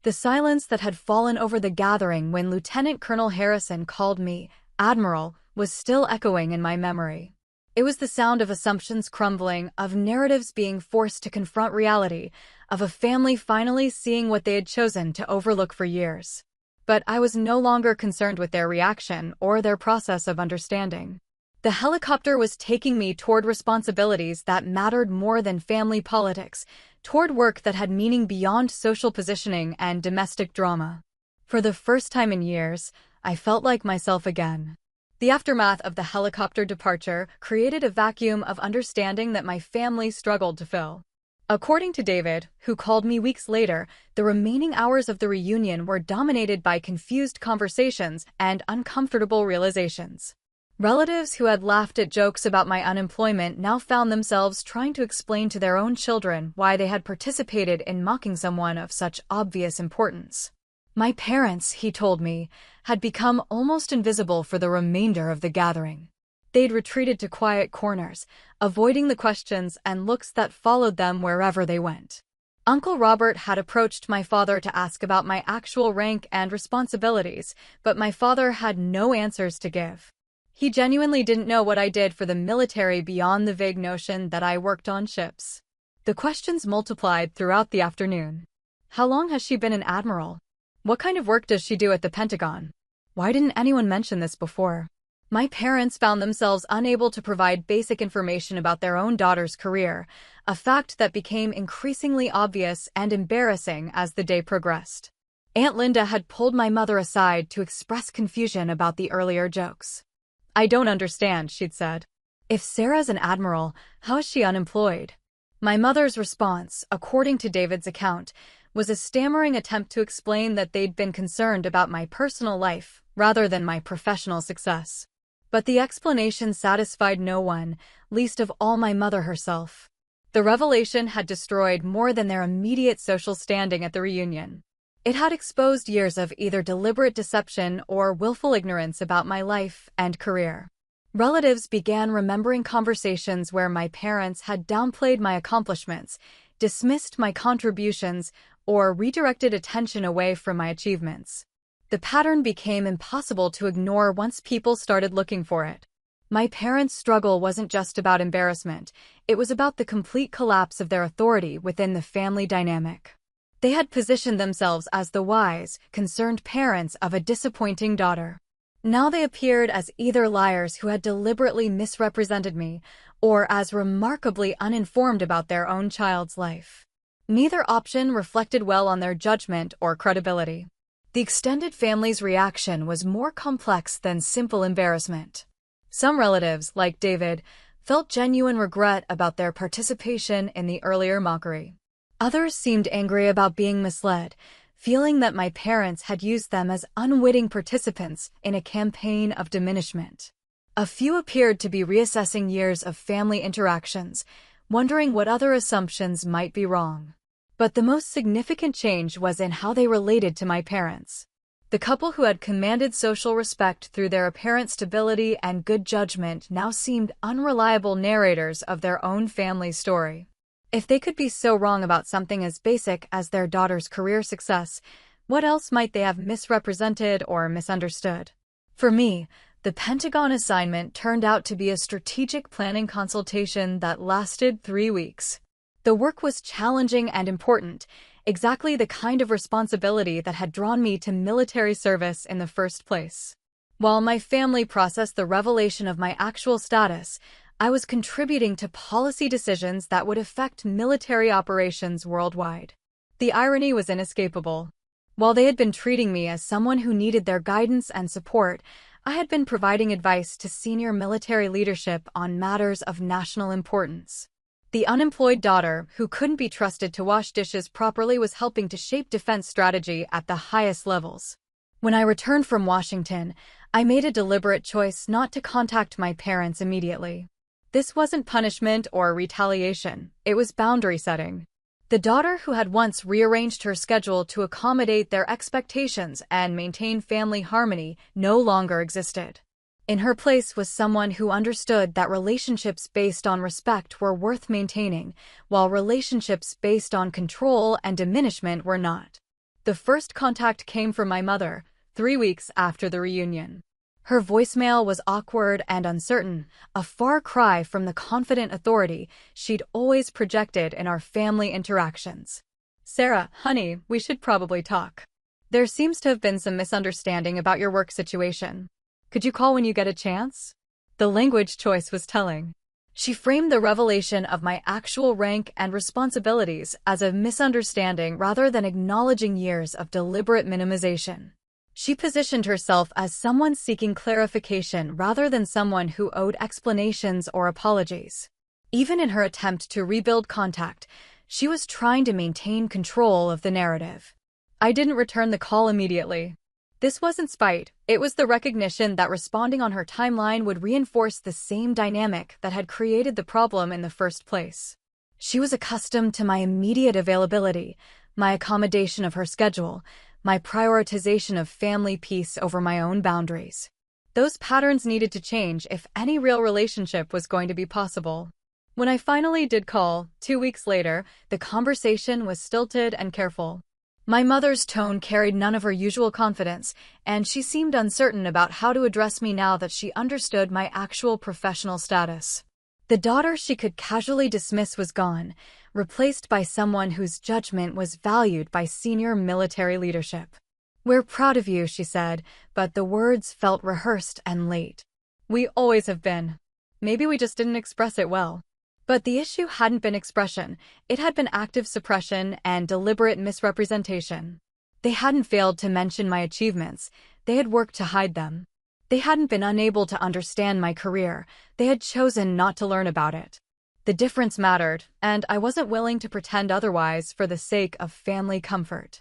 [SPEAKER 1] The silence that had fallen over the gathering when Lieutenant Colonel Harrison called me Admiral was still echoing in my memory. It was the sound of assumptions crumbling, of narratives being forced to confront reality, of a family finally seeing what they had chosen to overlook for years. But I was no longer concerned with their reaction or their process of understanding. The helicopter was taking me toward responsibilities that mattered more than family politics, toward work that had meaning beyond social positioning and domestic drama. For the first time in years, I felt like myself again. The aftermath of the helicopter departure created a vacuum of understanding that my family struggled to fill. According to David, who called me weeks later, the remaining hours of the reunion were dominated by confused conversations and uncomfortable realizations. Relatives who had laughed at jokes about my unemployment now found themselves trying to explain to their own children why they had participated in mocking someone of such obvious importance. My parents, he told me, had become almost invisible for the remainder of the gathering. They'd retreated to quiet corners, avoiding the questions and looks that followed them wherever they went. Uncle Robert had approached my father to ask about my actual rank and responsibilities, but my father had no answers to give. He genuinely didn't know what I did for the military beyond the vague notion that I worked on ships. The questions multiplied throughout the afternoon. How long has she been an admiral? What kind of work does she do at the Pentagon? Why didn't anyone mention this before? My parents found themselves unable to provide basic information about their own daughter's career, a fact that became increasingly obvious and embarrassing as the day progressed. Aunt Linda had pulled my mother aside to express confusion about the earlier jokes. "I don't understand," she'd said. "If Sarah's an admiral, how is she unemployed?" My mother's response, according to David's account, was a stammering attempt to explain that they'd been concerned about my personal life rather than my professional success. But the explanation satisfied no one, least of all my mother herself. The revelation had destroyed more than their immediate social standing at the reunion. It had exposed years of either deliberate deception or willful ignorance about my life and career. Relatives began remembering conversations where my parents had downplayed my accomplishments, dismissed my contributions, or redirected attention away from my achievements. The pattern became impossible to ignore once people started looking for it. My parents' struggle wasn't just about embarrassment, it was about the complete collapse of their authority within the family dynamic. They had positioned themselves as the wise, concerned parents of a disappointing daughter. Now they appeared as either liars who had deliberately misrepresented me, or as remarkably uninformed about their own child's life. Neither option reflected well on their judgment or credibility. The extended family's reaction was more complex than simple embarrassment. Some relatives, like David, felt genuine regret about their participation in the earlier mockery. Others seemed angry about being misled, feeling that my parents had used them as unwitting participants in a campaign of diminishment. A few appeared to be reassessing years of family interactions, wondering what other assumptions might be wrong. But the most significant change was in how they related to my parents. The couple who had commanded social respect through their apparent stability and good judgment now seemed unreliable narrators of their own family story. If they could be so wrong about something as basic as their daughter's career success, what else might they have misrepresented or misunderstood? For me, the Pentagon assignment turned out to be a strategic planning consultation that lasted 3 weeks. The work was challenging and important, exactly the kind of responsibility that had drawn me to military service in the first place. While my family processed the revelation of my actual status, I was contributing to policy decisions that would affect military operations worldwide. The irony was inescapable. While they had been treating me as someone who needed their guidance and support, I had been providing advice to senior military leadership on matters of national importance. The unemployed daughter, who couldn't be trusted to wash dishes properly, was helping to shape defense strategy at the highest levels. When I returned from Washington, I made a deliberate choice not to contact my parents immediately. This wasn't punishment or retaliation, it was boundary setting. The daughter who had once rearranged her schedule to accommodate their expectations and maintain family harmony no longer existed. In her place was someone who understood that relationships based on respect were worth maintaining, while relationships based on control and diminishment were not. The first contact came from my mother, 3 weeks after the reunion. Her voicemail was awkward and uncertain, a far cry from the confident authority she'd always projected in our family interactions. "Sarah, honey, we should probably talk. There seems to have been some misunderstanding about your work situation. Could you call when you get a chance?" The language choice was telling. She framed the revelation of my actual rank and responsibilities as a misunderstanding rather than acknowledging years of deliberate minimization. She positioned herself as someone seeking clarification rather than someone who owed explanations or apologies. Even in her attempt to rebuild contact, she was trying to maintain control of the narrative. I didn't return the call immediately. This wasn't spite, it was the recognition that responding on her timeline would reinforce the same dynamic that had created the problem in the first place. She was accustomed to my immediate availability, my accommodation of her schedule, my prioritization of family peace over my own boundaries. Those patterns needed to change if any real relationship was going to be possible. When I finally did call, 2 weeks later, the conversation was stilted and careful. My mother's tone carried none of her usual confidence, and she seemed uncertain about how to address me now that she understood my actual professional status. The daughter she could casually dismiss was gone, replaced by someone whose judgment was valued by senior military leadership. "We're proud of you," she said, but the words felt rehearsed and late. "We always have been. Maybe we just didn't express it well." But the issue hadn't been expression, it had been active suppression and deliberate misrepresentation. They hadn't failed to mention my achievements, they had worked to hide them. They hadn't been unable to understand my career, they had chosen not to learn about it. The difference mattered, and I wasn't willing to pretend otherwise for the sake of family comfort.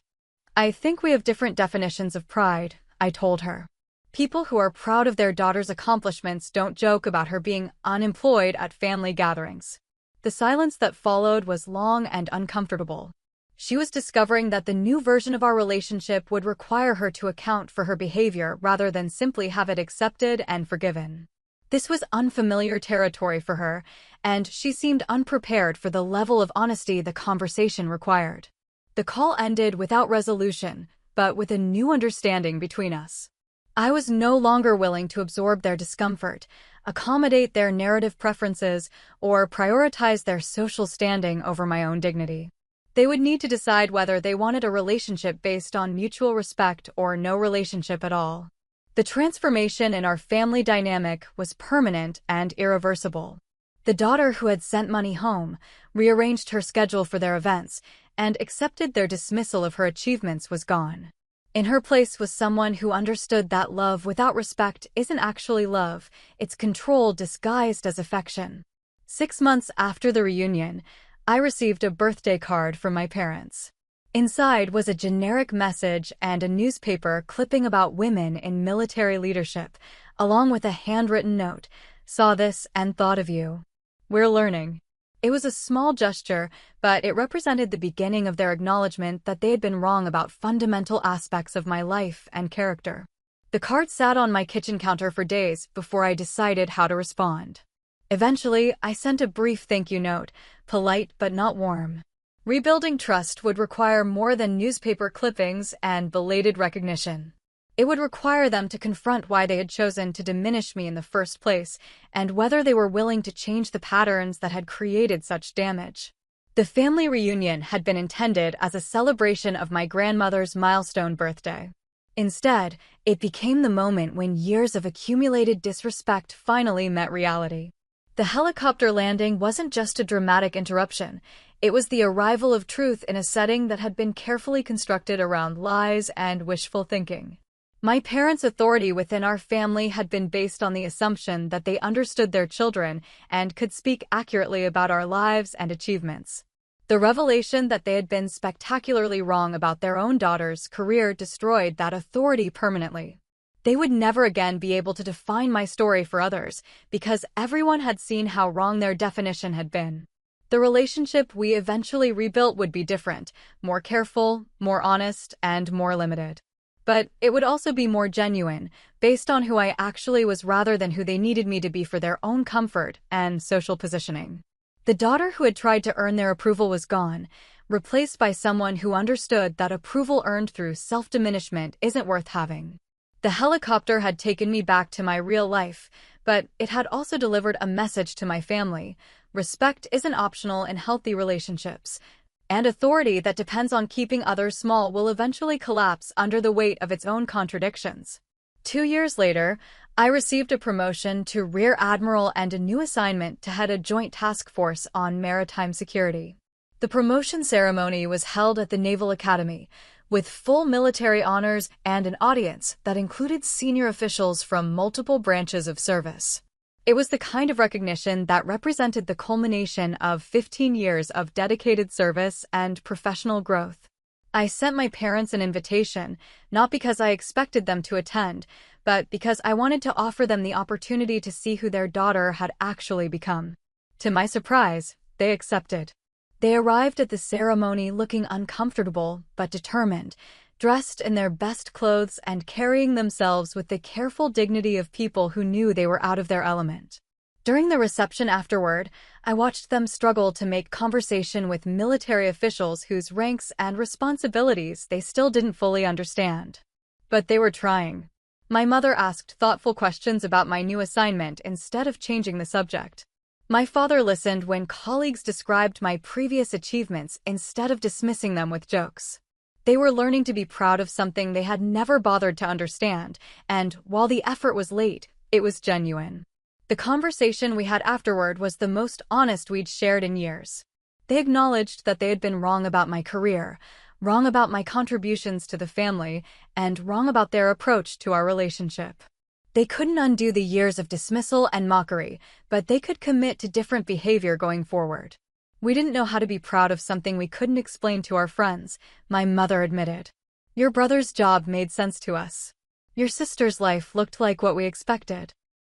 [SPEAKER 1] "I think we have different definitions of pride," I told her. "People who are proud of their daughter's accomplishments don't joke about her being unemployed at family gatherings." The silence that followed was long and uncomfortable. She was discovering that the new version of our relationship would require her to account for her behavior rather than simply have it accepted and forgiven. This was unfamiliar territory for her, and she seemed unprepared for the level of honesty the conversation required. The call ended without resolution, but with a new understanding between us. I was no longer willing to absorb their discomfort, accommodate their narrative preferences, or prioritize their social standing over my own dignity. They would need to decide whether they wanted a relationship based on mutual respect or no relationship at all. The transformation in our family dynamic was permanent and irreversible. The daughter who had sent money home, rearranged her schedule for their events, and accepted their dismissal of her achievements was gone. In her place was someone who understood that love without respect isn't actually love, it's control disguised as affection. 6 months after the reunion, I received a birthday card from my parents. Inside was a generic message and a newspaper clipping about women in military leadership, along with a handwritten note, "Saw this and thought of you. We're learning." It was a small gesture, but it represented the beginning of their acknowledgement that they had been wrong about fundamental aspects of my life and character. The card sat on my kitchen counter for days before I decided how to respond. Eventually, I sent a brief thank you note, polite but not warm. Rebuilding trust would require more than newspaper clippings and belated recognition. It would require them to confront why they had chosen to diminish me in the first place, and whether they were willing to change the patterns that had created such damage. The family reunion had been intended as a celebration of my grandmother's milestone birthday. Instead, it became the moment when years of accumulated disrespect finally met reality. The helicopter landing wasn't just a dramatic interruption, it was the arrival of truth in a setting that had been carefully constructed around lies and wishful thinking. My parents' authority within our family had been based on the assumption that they understood their children and could speak accurately about our lives and achievements. The revelation that they had been spectacularly wrong about their own daughter's career destroyed that authority permanently. They would never again be able to define my story for others, because everyone had seen how wrong their definition had been. The relationship we eventually rebuilt would be different, more careful, more honest, and more limited. But it would also be more genuine, based on who I actually was rather than who they needed me to be for their own comfort and social positioning. The daughter who had tried to earn their approval was gone, replaced by someone who understood that approval earned through self-diminishment isn't worth having. The helicopter had taken me back to my real life, but it had also delivered a message to my family. Respect isn't optional in healthy relationships, and authority that depends on keeping others small will eventually collapse under the weight of its own contradictions. 2 years later, I received a promotion to Rear Admiral and a new assignment to head a joint task force on maritime security. The promotion ceremony was held at the Naval Academy, with full military honors and an audience that included senior officials from multiple branches of service. It was the kind of recognition that represented the culmination of 15 years of dedicated service and professional growth. I sent my parents an invitation, not because I expected them to attend, but because I wanted to offer them the opportunity to see who their daughter had actually become. To my surprise, they accepted. They arrived at the ceremony looking uncomfortable but determined, dressed in their best clothes and carrying themselves with the careful dignity of people who knew they were out of their element. During the reception afterward, I watched them struggle to make conversation with military officials whose ranks and responsibilities they still didn't fully understand. But they were trying. My mother asked thoughtful questions about my new assignment instead of changing the subject. My father listened when colleagues described my previous achievements instead of dismissing them with jokes. They were learning to be proud of something they had never bothered to understand, and while the effort was late, it was genuine. The conversation we had afterward was the most honest we'd shared in years. They acknowledged that they had been wrong about my career, wrong about my contributions to the family, and wrong about their approach to our relationship. They couldn't undo the years of dismissal and mockery, but they could commit to different behavior going forward. We didn't know how to be proud of something we couldn't explain to our friends, my mother admitted. Your brother's job made sense to us. Your sister's life looked like what we expected.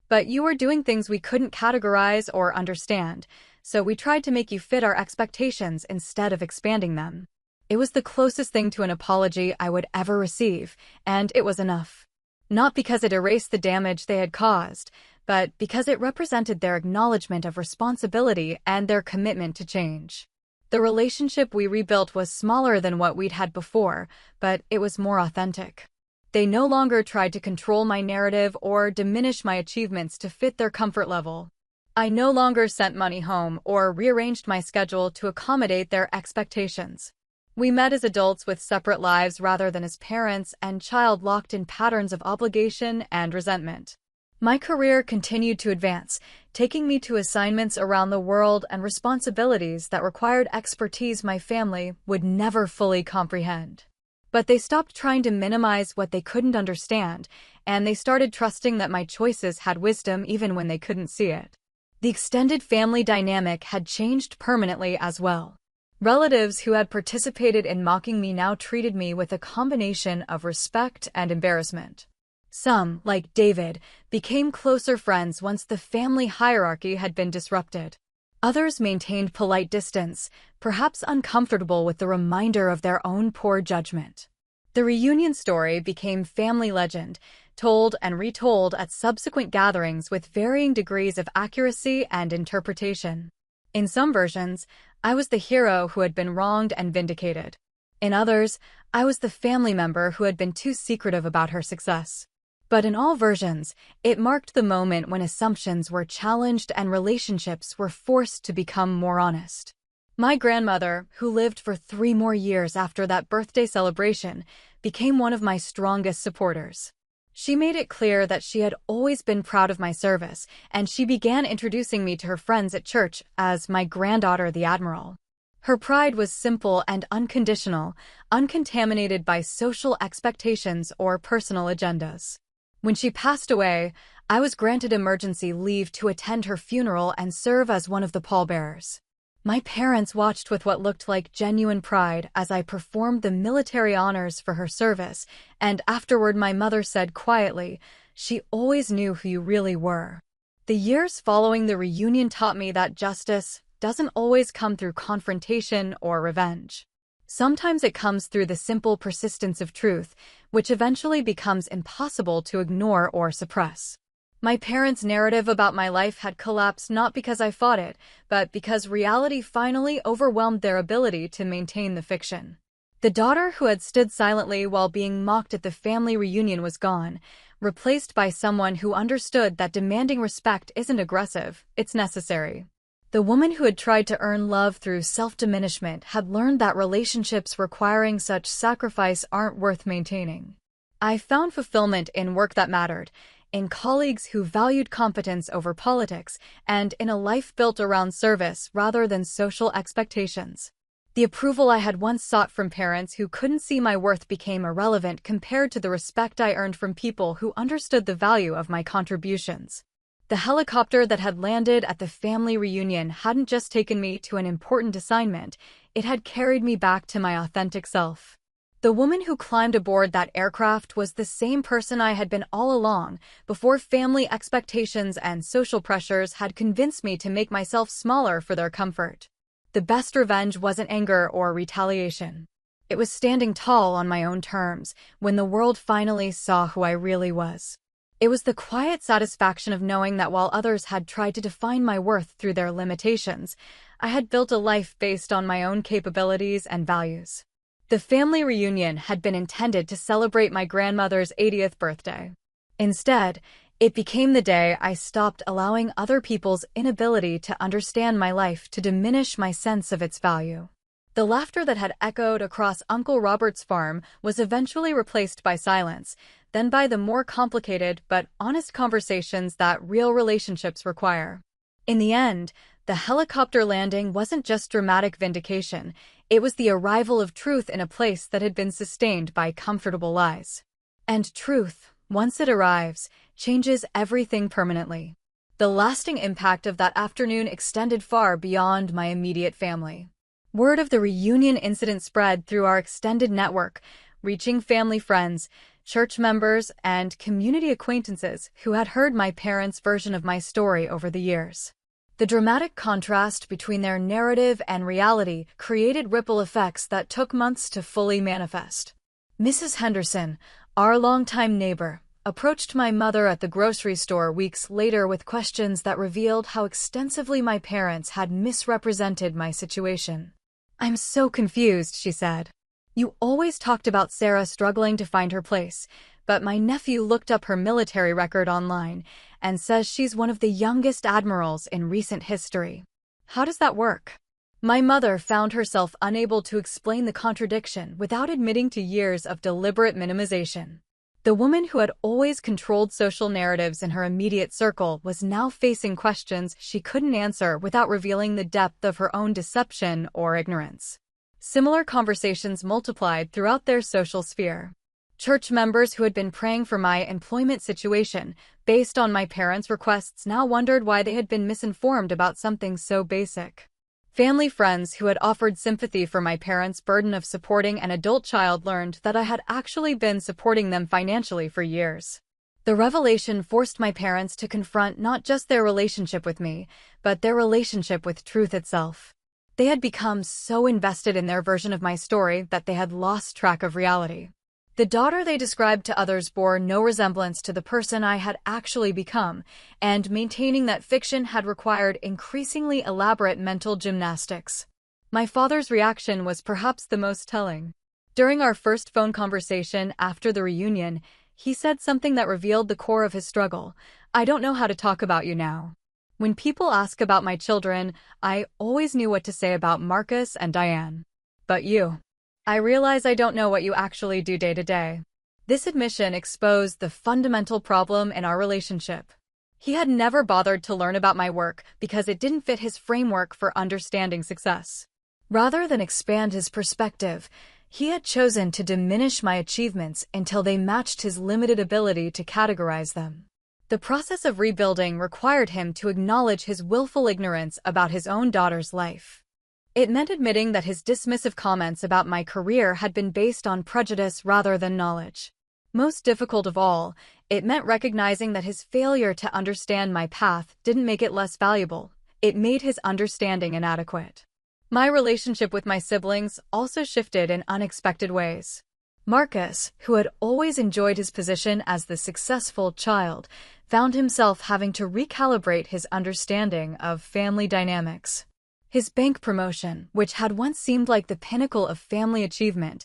[SPEAKER 1] But you were doing things we couldn't categorize or understand, so we tried to make you fit our expectations instead of expanding them. It was the closest thing to an apology I would ever receive, and it was enough. Not because it erased the damage they had caused, but because it represented their acknowledgement of responsibility and their commitment to change. The relationship we rebuilt was smaller than what we'd had before, but it was more authentic. They no longer tried to control my narrative or diminish my achievements to fit their comfort level. I no longer sent money home or rearranged my schedule to accommodate their expectations. We met as adults with separate lives rather than as parents and child locked in patterns of obligation and resentment. My career continued to advance, taking me to assignments around the world and responsibilities that required expertise my family would never fully comprehend. But they stopped trying to minimize what they couldn't understand, and they started trusting that my choices had wisdom even when they couldn't see it. The extended family dynamic had changed permanently as well. Relatives who had participated in mocking me now treated me with a combination of respect and embarrassment. Some, like David, became closer friends once the family hierarchy had been disrupted. Others maintained polite distance, perhaps uncomfortable with the reminder of their own poor judgment. The reunion story became family legend, told and retold at subsequent gatherings with varying degrees of accuracy and interpretation. In some versions, I was the hero who had been wronged and vindicated. In others, I was the family member who had been too secretive about her success. But in all versions, it marked the moment when assumptions were challenged and relationships were forced to become more honest. My grandmother, who lived for 3 more years after that birthday celebration, became one of my strongest supporters. She made it clear that she had always been proud of my service, and she began introducing me to her friends at church as my granddaughter, the Admiral. Her pride was simple and unconditional, uncontaminated by social expectations or personal agendas. When she passed away, I was granted emergency leave to attend her funeral and serve as one of the pallbearers. My parents watched with what looked like genuine pride as I performed the military honors for her service, and afterward my mother said quietly, "She always knew who you really were." The years following the reunion taught me that justice doesn't always come through confrontation or revenge. Sometimes it comes through the simple persistence of truth, which eventually becomes impossible to ignore or suppress. My parents' narrative about my life had collapsed not because I fought it, but because reality finally overwhelmed their ability to maintain the fiction. The daughter who had stood silently while being mocked at the family reunion was gone, replaced by someone who understood that demanding respect isn't aggressive, it's necessary. The woman who had tried to earn love through self-diminishment had learned that relationships requiring such sacrifice aren't worth maintaining. I found fulfillment in work that mattered, in colleagues who valued competence over politics, and in a life built around service rather than social expectations. The approval I had once sought from parents who couldn't see my worth became irrelevant compared to the respect I earned from people who understood the value of my contributions. The helicopter that had landed at the family reunion hadn't just taken me to an important assignment, it had carried me back to my authentic self. The woman who climbed aboard that aircraft was the same person I had been all along, before family expectations and social pressures had convinced me to make myself smaller for their comfort. The best revenge wasn't anger or retaliation. It was standing tall on my own terms, when the world finally saw who I really was. It was the quiet satisfaction of knowing that while others had tried to define my worth through their limitations, I had built a life based on my own capabilities and values. The family reunion had been intended to celebrate my grandmother's 80th birthday. Instead, it became the day I stopped allowing other people's inability to understand my life to diminish my sense of its value. The laughter that had echoed across Uncle Robert's farm was eventually replaced by silence, then by the more complicated but honest conversations that real relationships require. In the end, the helicopter landing wasn't just dramatic vindication, it was the arrival of truth in a place that had been sustained by comfortable lies. And truth, once it arrives, changes everything permanently. The lasting impact of that afternoon extended far beyond my immediate family. Word of the reunion incident spread through our extended network, reaching family friends, church members, and community acquaintances who had heard my parents' version of my story over the years. The dramatic contrast between their narrative and reality created ripple effects that took months to fully manifest. Mrs. Henderson, our longtime neighbor, approached my mother at the grocery store weeks later with questions that revealed how extensively my parents had misrepresented my situation. "I'm so confused," she said. "You always talked about Sarah struggling to find her place, but my nephew looked up her military record online and says she's one of the youngest admirals in recent history. How does that work?" My mother found herself unable to explain the contradiction without admitting to years of deliberate minimization. The woman who had always controlled social narratives in her immediate circle was now facing questions she couldn't answer without revealing the depth of her own deception or ignorance. Similar conversations multiplied throughout their social sphere. Church members who had been praying for my employment situation, based on my parents' requests, now wondered why they had been misinformed about something so basic. Family friends who had offered sympathy for my parents' burden of supporting an adult child learned that I had actually been supporting them financially for years. The revelation forced my parents to confront not just their relationship with me, but their relationship with truth itself. They had become so invested in their version of my story that they had lost track of reality. The daughter they described to others bore no resemblance to the person I had actually become, and maintaining that fiction had required increasingly elaborate mental gymnastics. My father's reaction was perhaps the most telling. During our first phone conversation after the reunion, he said something that revealed the core of his struggle. "I don't know how to talk about you now. When people ask about my children, I always knew what to say about Marcus and Diane. But you, I realize I don't know what you actually do day to day." This admission exposed the fundamental problem in our relationship. He had never bothered to learn about my work because it didn't fit his framework for understanding success. Rather than expand his perspective, he had chosen to diminish my achievements until they matched his limited ability to categorize them. The process of rebuilding required him to acknowledge his willful ignorance about his own daughter's life. It meant admitting that his dismissive comments about my career had been based on prejudice rather than knowledge. Most difficult of all, it meant recognizing that his failure to understand my path didn't make it less valuable. It made his understanding inadequate. My relationship with my siblings also shifted in unexpected ways. Marcus, who had always enjoyed his position as the successful child, found himself having to recalibrate his understanding of family dynamics. His bank promotion, which had once seemed like the pinnacle of family achievement,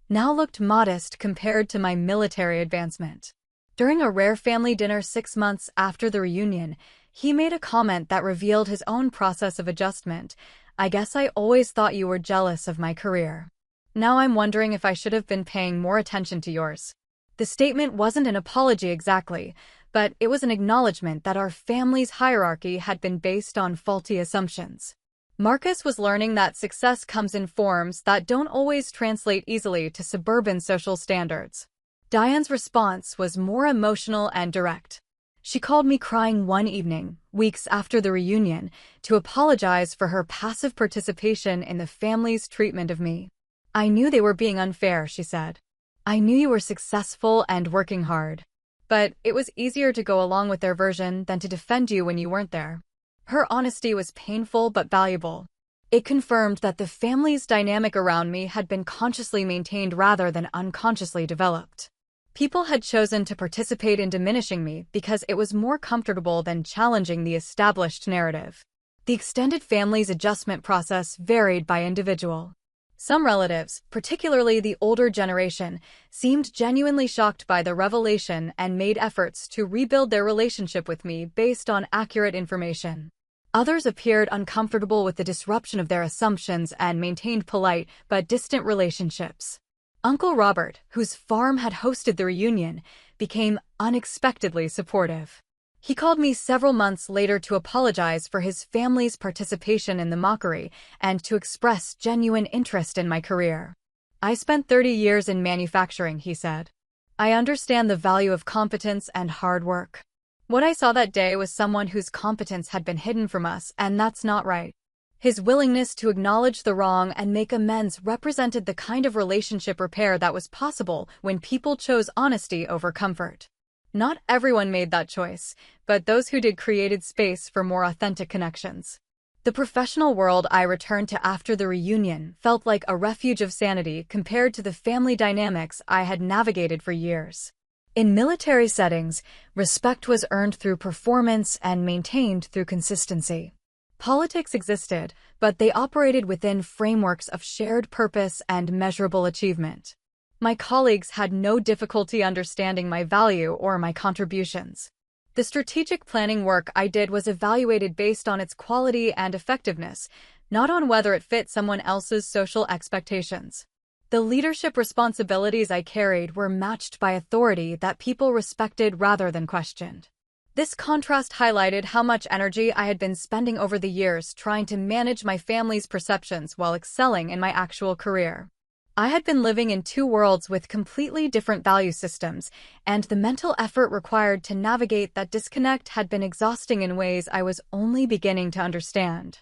[SPEAKER 1] now looked modest compared to my military advancement. During a rare family dinner 6 months after the reunion, he made a comment that revealed his own process of adjustment. "I guess I always thought you were jealous of my career. Now I'm wondering if I should have been paying more attention to yours." The statement wasn't an apology exactly, but it was an acknowledgement that our family's hierarchy had been based on faulty assumptions. Marcus was learning that success comes in forms that don't always translate easily to suburban social standards. Diane's response was more emotional and direct. She called me crying one evening, weeks after the reunion, to apologize for her passive participation in the family's treatment of me. "I knew they were being unfair," she said. "I knew you were successful and working hard. But it was easier to go along with their version than to defend you when you weren't there." Her honesty was painful but valuable. It confirmed that the family's dynamic around me had been consciously maintained rather than unconsciously developed. People had chosen to participate in diminishing me because it was more comfortable than challenging the established narrative. The extended family's adjustment process varied by individual. Some relatives, particularly the older generation, seemed genuinely shocked by the revelation and made efforts to rebuild their relationship with me based on accurate information. Others appeared uncomfortable with the disruption of their assumptions and maintained polite but distant relationships. Uncle Robert, whose farm had hosted the reunion, became unexpectedly supportive. He called me several months later to apologize for his family's participation in the mockery and to express genuine interest in my career. "I spent 30 years in manufacturing," he said. "I understand the value of competence and hard work. What I saw that day was someone whose competence had been hidden from us, and that's not right." His willingness to acknowledge the wrong and make amends represented the kind of relationship repair that was possible when people chose honesty over comfort. Not everyone made that choice, but those who did created space for more authentic connections. The professional world I returned to after the reunion felt like a refuge of sanity compared to the family dynamics I had navigated for years. In military settings, respect was earned through performance and maintained through consistency. Politics existed, but they operated within frameworks of shared purpose and measurable achievement. My colleagues had no difficulty understanding my value or my contributions. The strategic planning work I did was evaluated based on its quality and effectiveness, not on whether it fit someone else's social expectations. The leadership responsibilities I carried were matched by authority that people respected rather than questioned. This contrast highlighted how much energy I had been spending over the years trying to manage my family's perceptions while excelling in my actual career. I had been living in two worlds with completely different value systems, and the mental effort required to navigate that disconnect had been exhausting in ways I was only beginning to understand.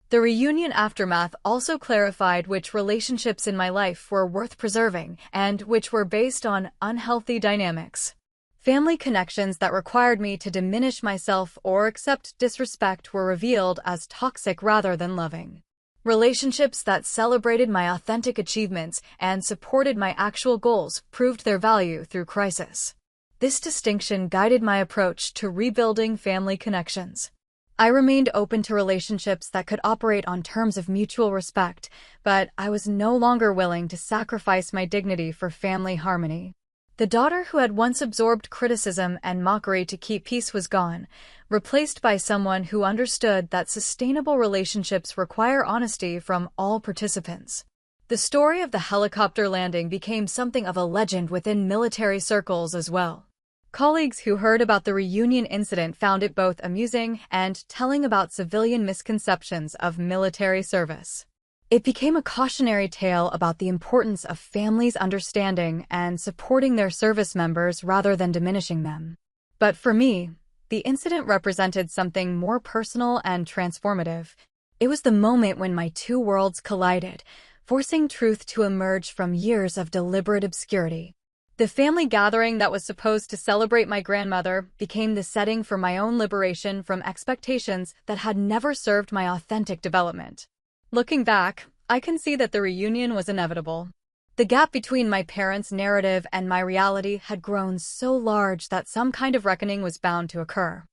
[SPEAKER 1] The reunion aftermath also clarified which relationships in my life were worth preserving and which were based on unhealthy dynamics. Family connections that required me to diminish myself or accept disrespect were revealed as toxic rather than loving. Relationships that celebrated my authentic achievements and supported my actual goals proved their value through crisis. This distinction guided my approach to rebuilding family connections. I remained open to relationships that could operate on terms of mutual respect, but I was no longer willing to sacrifice my dignity for family harmony. The daughter who had once absorbed criticism and mockery to keep peace was gone, replaced by someone who understood that sustainable relationships require honesty from all participants. The story of the helicopter landing became something of a legend within military circles as well. Colleagues who heard about the reunion incident found it both amusing and telling about civilian misconceptions of military service. It became a cautionary tale about the importance of families understanding and supporting their service members rather than diminishing them. But for me, the incident represented something more personal and transformative. It was the moment when my two worlds collided, forcing truth to emerge from years of deliberate obscurity. The family gathering that was supposed to celebrate my grandmother became the setting for my own liberation from expectations that had never served my authentic development. Looking back, I can see that the reunion was inevitable. The gap between my parents' narrative and my reality had grown so large that some kind of reckoning was bound to occur.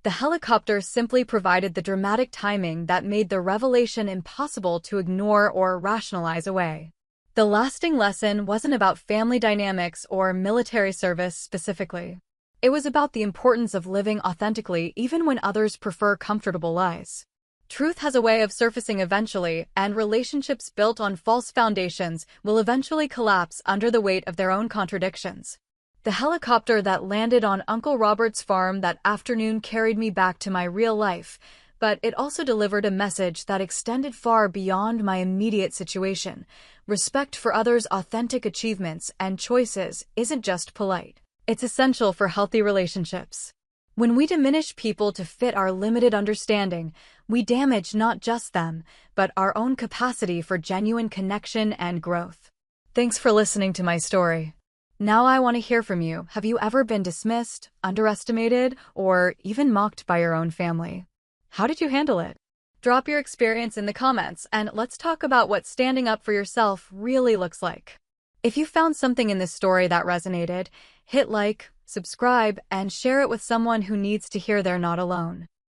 [SPEAKER 1] The helicopter simply provided the dramatic timing that made the revelation impossible to ignore or rationalize away. The lasting lesson wasn't about family dynamics or military service specifically. It was about the importance of living authentically even when others prefer comfortable lies. Truth has a way of surfacing eventually, and relationships built on false foundations will eventually collapse under the weight of their own contradictions. The helicopter that landed on Uncle Robert's farm that afternoon carried me back to my real life, but it also delivered a message that extended far beyond my immediate situation. Respect for others' authentic achievements and choices isn't just polite. It's essential for healthy relationships. When we diminish people to fit our limited understanding, we damage not just them, but our own capacity for genuine connection and growth. Thanks for listening to my story. Now I want to hear from you. Have you ever been dismissed, underestimated, or even mocked by your own family? How did you handle it? Drop your experience in the comments, and let's talk about what standing up for yourself really looks like. If you found something in this story that resonated, hit like, subscribe, and share it with someone who needs to hear they're not alone.